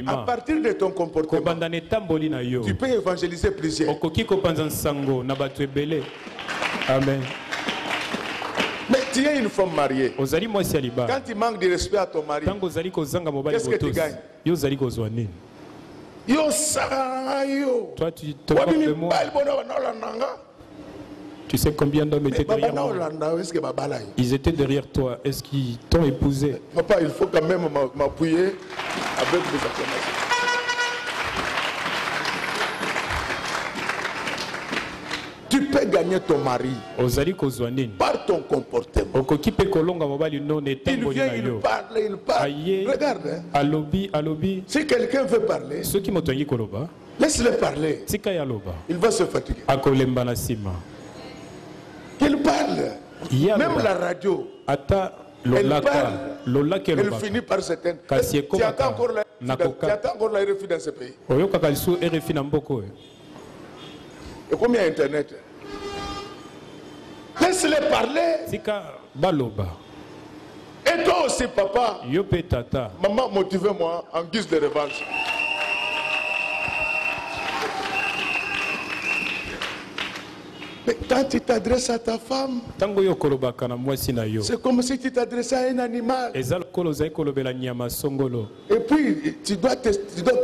À partir de ton comportement, tu peux évangéliser plusieurs. Amen. Mais tu es une femme mariée. Quand tu manques de respect à ton mari, qu'est-ce que tu gagnes? Toi, tu te moques de moi. Tu sais combien d'hommes étaient derrière moi? Ils étaient derrière toi. Est-ce qu'ils t'ont épousé? Papa, il faut quand même m'appuyer avec des affirmations. Tu peux gagner ton mari par ton comportement. Il vient, il parle. Regarde. Si quelqu'un veut parler, laisse-le parler. Il va se fatiguer. Qu'il parle. Même la radio. Elle parle. Elle finit par s'éteindre. Tu attends encore la RFI dans ce pays. Et combien il y a Internet? Laisse-les parler. Et toi aussi, papa. Maman, motivez-moi en guise de revanche. Mais quand tu t'adresses à ta femme, c'est comme si tu t'adressais à un animal. Et puis, tu dois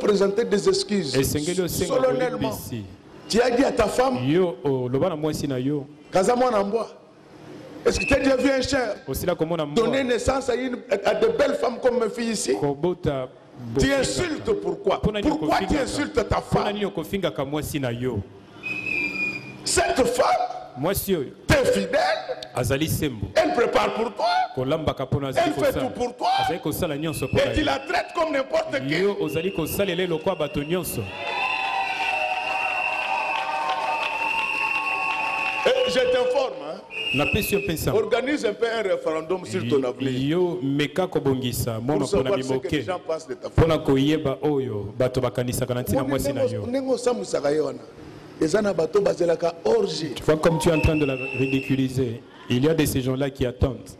présenter des excuses solennellement. Tu as dit à ta femme, est-ce que tu as déjà vu un chien donner naissance à de belles femmes comme mes filles ici? Tu insultes pourquoi? Pourquoi tu insultes ta femme? Cette femme, t'es fidèle, elle prépare pour toi, elle fait tout pour toi, et tu la traites comme n'importe qui. Et je t'informe, hein, organise un peu un référendum sur ton avenir. Pour savoir ce que les gens pensent de ta femme. Tu vois comme tu es en train de la ridiculiser. Il y a de ces gens-là qui attendent.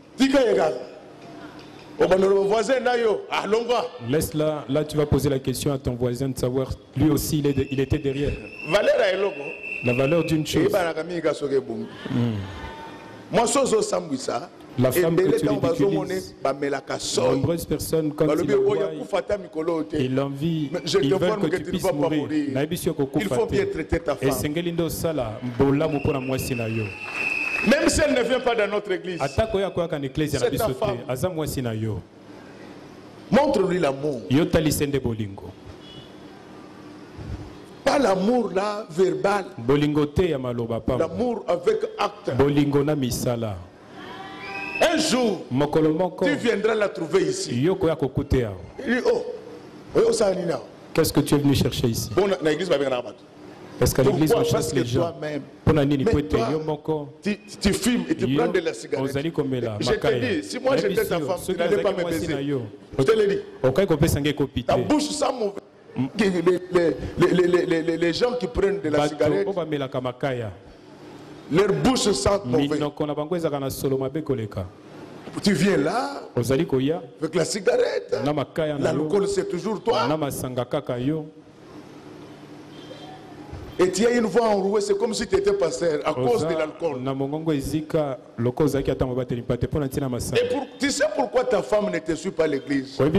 Laisse là tu vas poser la question à ton voisin de savoir lui aussi il était derrière. La valeur d'une chose. La femme que tu ridiculises, nombreuses personnes quand ils la voient, ils l'envient, ils veulent que tu puisses mourir. Il faut bien traiter ta femme. Même si elle ne vient pas dans notre église, c'est ta femme. Montre-lui l'amour. Pas l'amour là, verbal. L'amour avec acte. Un jour, tu viendras la trouver ici. Il dit, qu'est-ce que tu es venu chercher ici? Est-ce qu'à l'église on chasse les gens? Tu fumes et tu prends de la cigarette. Je te dis, si moi j'étais ta femme, tu n'allais pas me baiser. Je te l'ai dit. Ta bouche sent mauvais. Les gens qui prennent de la cigarette, leur bouche sent mauvais. Tu viens là avec la cigarette, l'alcool c'est toujours toi. Et tu as une voix enrouée, c'est comme si tu étais pasteur à cause de l'alcool. Et tu sais pourquoi ta femme ne te suit pas à l'église? Elle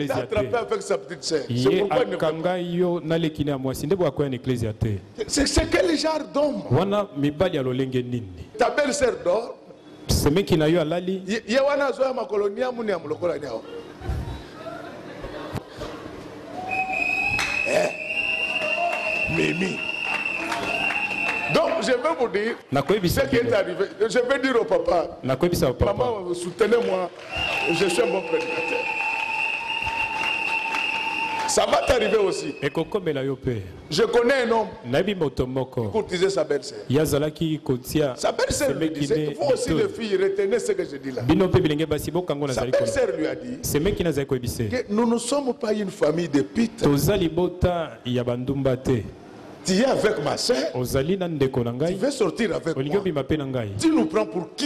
t'a attrapé avec sa petite sœur. C'est pourquoi c'est quel genre d'homme? Ta belle sœur dort. Mimi. Donc je vais vous dire ce qui est arrivé. Je vais dire au papa, maman, soutenez-moi, je suis un bon prédicateur. Ça va t'arriver aussi. Je connais un homme qui courtisait sa belle-sœur. Sa belle-sœur lui disait, vous aussi les filles, retenez ce que je dis là. Sa belle-sœur lui a dit que nous ne sommes pas une famille de pites. Tu es avec ma soeur, tu veux sortir avec moi. Tu nous prends pour qui?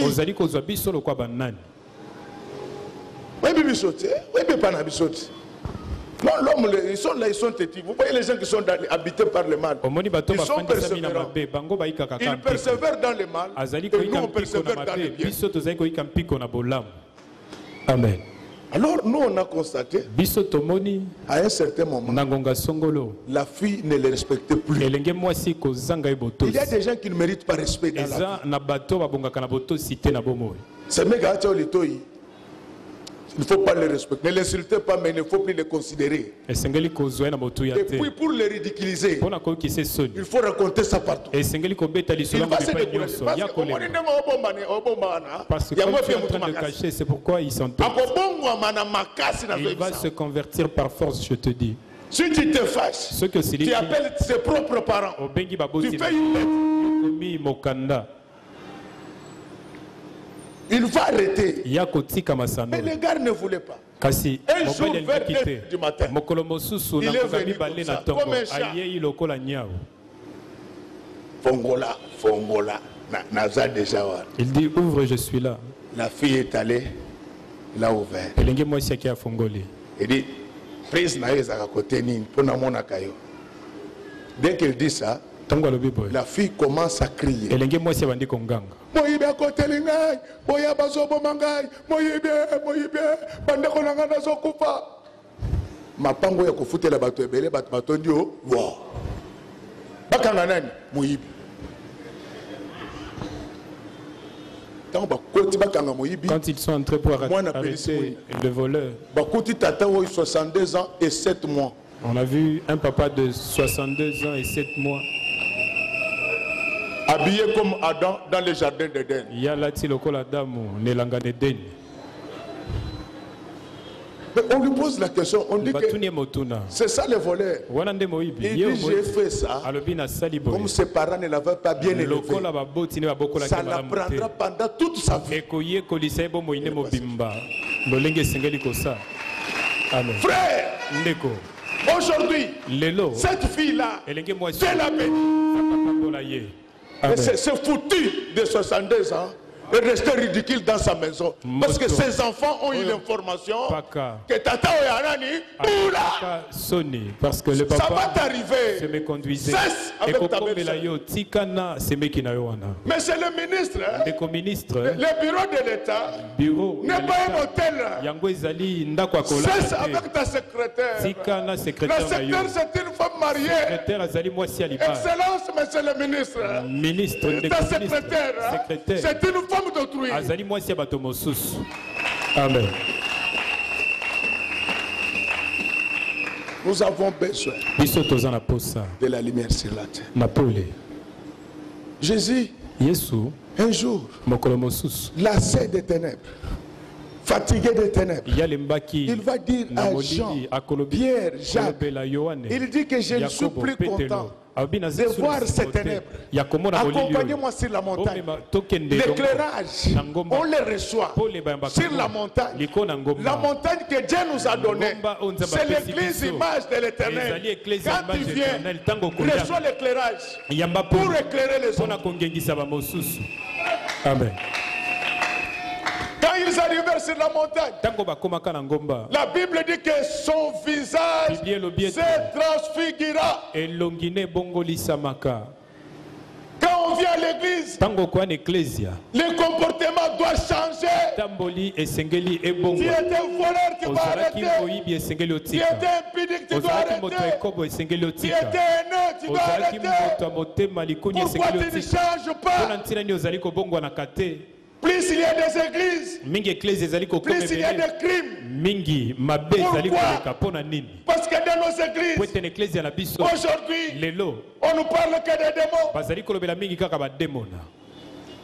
Non, l'homme, ils sont là, ils sont têtus. Vous voyez les gens qui sont habités par le mal. Ils sont persévérants. Ils persévèrent dans le mal. Et nous, on persévère dans le bien. Amen. Alors, nous, on a constaté, à un certain moment, la fille ne les respectait plus. Il y a des gens qui ne méritent pas respect dans la vie. Ces mecs, il ne faut pas les respecter. Ne les insultez pas, mais il ne faut plus les considérer. Et puis pour les ridiculiser, il faut raconter ça partout. Il va se décourager. Parce que comme tu es en train de cacher, c'est pourquoi ils sont tous. Il va se convertir par force, je te dis. Si tu te fâches, tu appelles ses propres parents. Tu fais une lettre. Il va arrêter. Mais les gars ne voulaient pas. Un jour vers 2 du matin, il est venu comme ça, comme un chat. Fongola, Naza déjà. Il dit ouvre, je suis là. La fille est allée, il a ouvert. Il dit, prise naïsa à côté nini, pour na mona kayo. Dès qu'il dit ça, la fille commence à crier. Moïbe à côté lingai, Moïbe à zobo mangai, Moïbe, bandeko nanga na zokufa. Ma pango ya kufute la bato ebele, bato ndio, wow. Bakanga nani, Moïbe. Quand ils sont entrés pour arrêter le voleur, 62 ans et 7 mois. On a vu un papa de 62 ans et 7 mois. Habillé comme Adam dans le jardin d'Éden. Mais on lui pose la question, on dit que c'est ça le voleur. Il dit j'ai fait ça, comme ses parents ne l'avaient pas bien élevé. Ça l'apprendra pendant toute sa vie. Frère, aujourd'hui, cette fille-là, c'est la bête. C'est foutu de 62 ans. Et rester ridicule dans sa maison. Parce que ses enfants ont eu l'information que Tata Oyarani, oula, parce que le papa ça va t'arriver. Cesse avec ta belle-sœur. Mais c'est le ministre, hein? Le bureau de l'État n'est pas un hôtel. Cesse avec ta secrétaire. La secrétaire, c'est une femme mariée. Excellence, monsieur le ministre. Ta secrétaire, c'est une femme d'autrui. Amen. Nous avons besoin de la lumière sur la terre. Jésus, un jour, lassé des ténèbres, fatigué des ténèbres, il va dire à Jean, Pierre, Jacques, il dit que je ne suis plus content de voir ces ténèbres. Accompagnez-moi sur la montagne. L'éclairage, on le reçoit sur la montagne. La montagne que Dieu nous a donnée, c'est l'église image de l'éternel. Quand il vient, reçoit l'éclairage pour éclairer les autres. Amen. Quand ils arrivèrent sur la montagne, la Bible dit que son visage se transfigura. Quand on vient à l'église, le comportement doit changer. Tu étais voleur, tu dois arrêter. Tu étais impudique, tu dois arrêter. Tu étais haineux, tu dois arrêter. Pourquoi tu ne changes pas? Plus il y a des églises, plus il y a des crimes. Pourquoi? Parce que dans nos églises, aujourd'hui, on nous parle que des démons.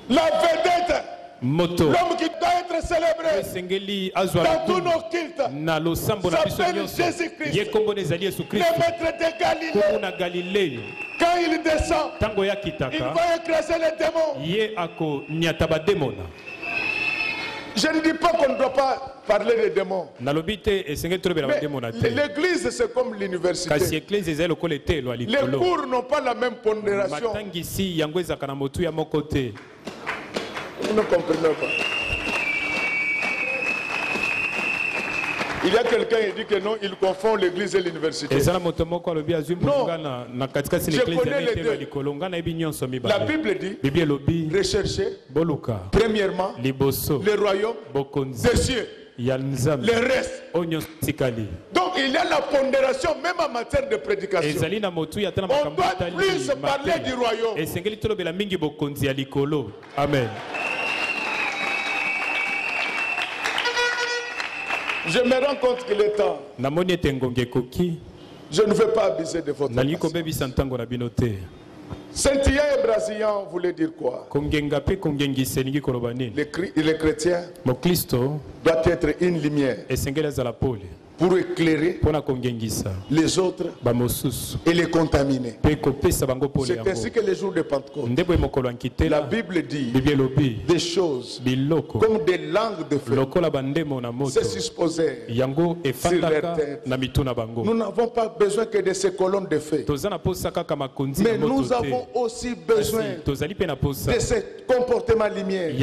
La vedette, l'homme qui doit être célébré dans tous nos cultes, s'appelle Jésus-Christ, le maître de Galilée. Quand il descend, il va écraser les démons. Je ne dis pas qu'on ne doit pas parler des démons. Mais l'église, c'est comme l'université. Les cours n'ont pas la même pondération. Vous ne comprenez pas. Il y a quelqu'un qui dit que non, il confond l'église et l'université. Non, je connais les deux. La Bible dit, recherchez premièrement le royaume des cieux. Le reste. Donc il y a la pondération même en matière de prédication. On doit plus parler du royaume. Amen. Je me rends compte qu'il est temps. Je ne veux pas abuser de votre patience. Saint-Tia et Brésilien voulait dire quoi? Les chrétiens doivent être une lumière pour éclairer les autres et les contaminer. C'est ainsi que les jours de Pentecôte, la Bible dit des choses comme des langues de feu se disposèrent sur leur tête. Nous n'avons pas besoin que de ces colonnes de feu, mais nous avons aussi besoin de ce comportement lumière.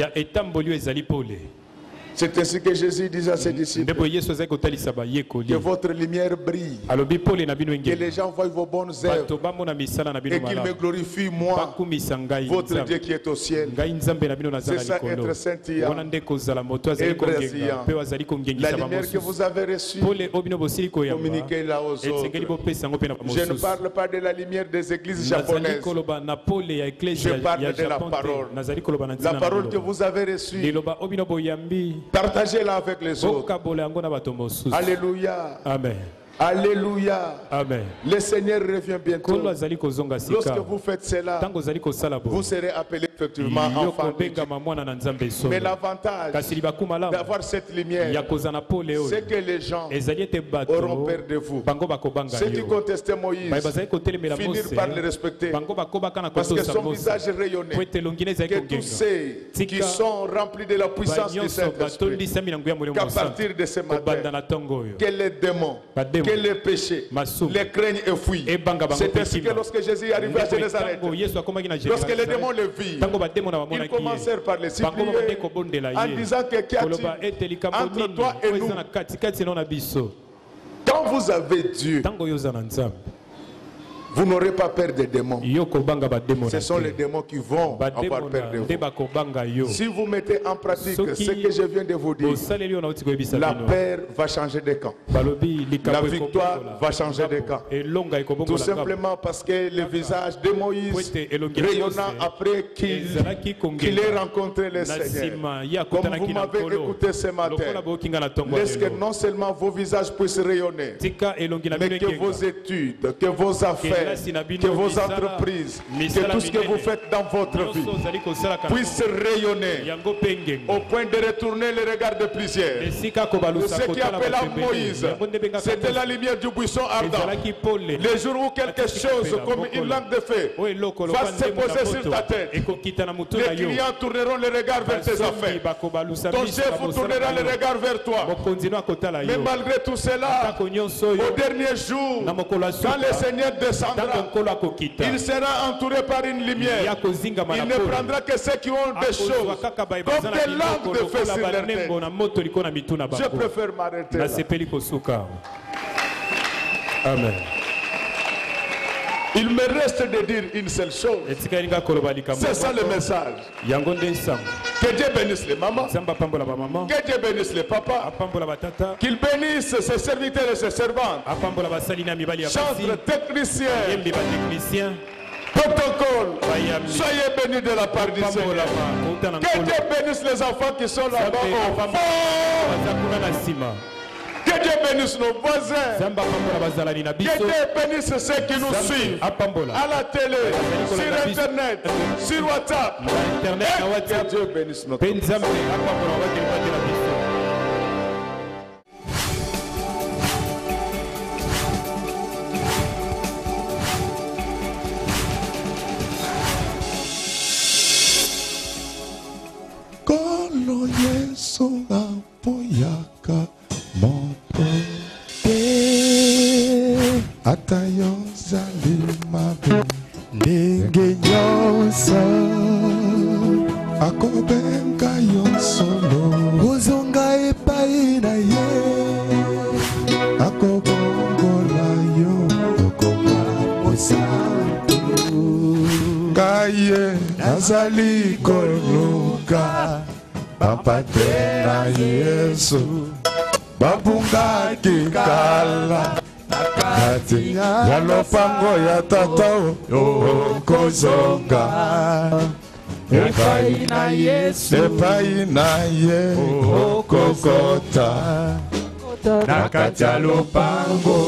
C'est ainsi que Jésus disait à ses disciples, que votre lumière brille, que les gens voient vos bonnes œuvres et qu'ils me glorifient moi, votre Dieu qui est au ciel. C'est ça être Saint-Tia et Brésilien. La lumière que vous avez reçue, communiquez-la aux autres. Je ne parle pas de la lumière des églises japonaises. Je parle de la parole. La parole que vous avez reçue, partagez-la avec les autres. Alléluia. Amen. Alléluia. Amen. Le Seigneur revient bientôt. Lorsque vous faites cela, vous serez appelés effectivement enfants de Dieu. Mais l'avantage d'avoir cette lumière, c'est que les gens auront peur de vous. Ceux qui contestaient Moïse finirent par le respecter parce que son visage rayonnait. Que tous ceux qui sont remplis de la puissance du Saint-Esprit, qu'à partir de ce matin, que les démons, que les péchés, les craignent et fuient. C'est ainsi que lorsque Jésus est arrivé à Nazareth, lorsque les démons le virent, ils commencèrent par les supplier en disant que qu'y a-t-il entre toi et nous? Quand vous avez Dieu, vous n'aurez pas peur des démons. Ce sont les démons qui vont avoir peur de vous. Si vous mettez en pratique ce que je viens de vous dire, la peur va changer de camp. La victoire va changer de camp. Tout simplement parce que le visage de Moïse rayonnant après qu'il ait rencontré le Seigneur. Comme vous m'avez écouté ce matin, laisse que non seulement vos visages puissent rayonner, mais que vos études, que vos affaires, que vos entreprises, que tout ce que vous faites dans votre vie puisse rayonner au point de retourner le regard de plusieurs. Ce qui appela Moïse, c'était la lumière du buisson ardent. Le jour où quelque chose comme une langue de feu va se poser sur ta tête, les clients tourneront le regard vers tes affaires. Ton chef tournera le regard vers toi. Mais malgré tout cela, au dernier jour, quand le Seigneur descendra, il sera entouré par une lumière. Il ne prendra que ceux qui ont des choses comme des langues de feu sur leur tête. Je préfère m'arrêter là. Amen. Il me reste de dire une seule chose. C'est ça le message. Que Dieu bénisse les mamans. Que Dieu bénisse les papas. Qu'il bénisse ses serviteurs et ses servantes. Chantres, techniciens, protocole. Soyez bénis de la part du Seigneur. Que Dieu bénisse les enfants qui sont là-bas au fond. Que Dieu bénisse nos voisins. Que Dieu bénisse ceux qui nous suivent à la télé, sur Internet, sur WhatsApp. Que Dieu bénisse notre voisin. Kolo Yesu apoyaka moto te atayo zalimabe ndenge nyonso akobenga yo solo ozonga epai na ye akobongola yo okoma mosantu kaye nazali koluka papa te na Yesu babungaki kala kati ya lopango ya tata okozonga epai na Yesu epai na ye okokota na kati ya lopango.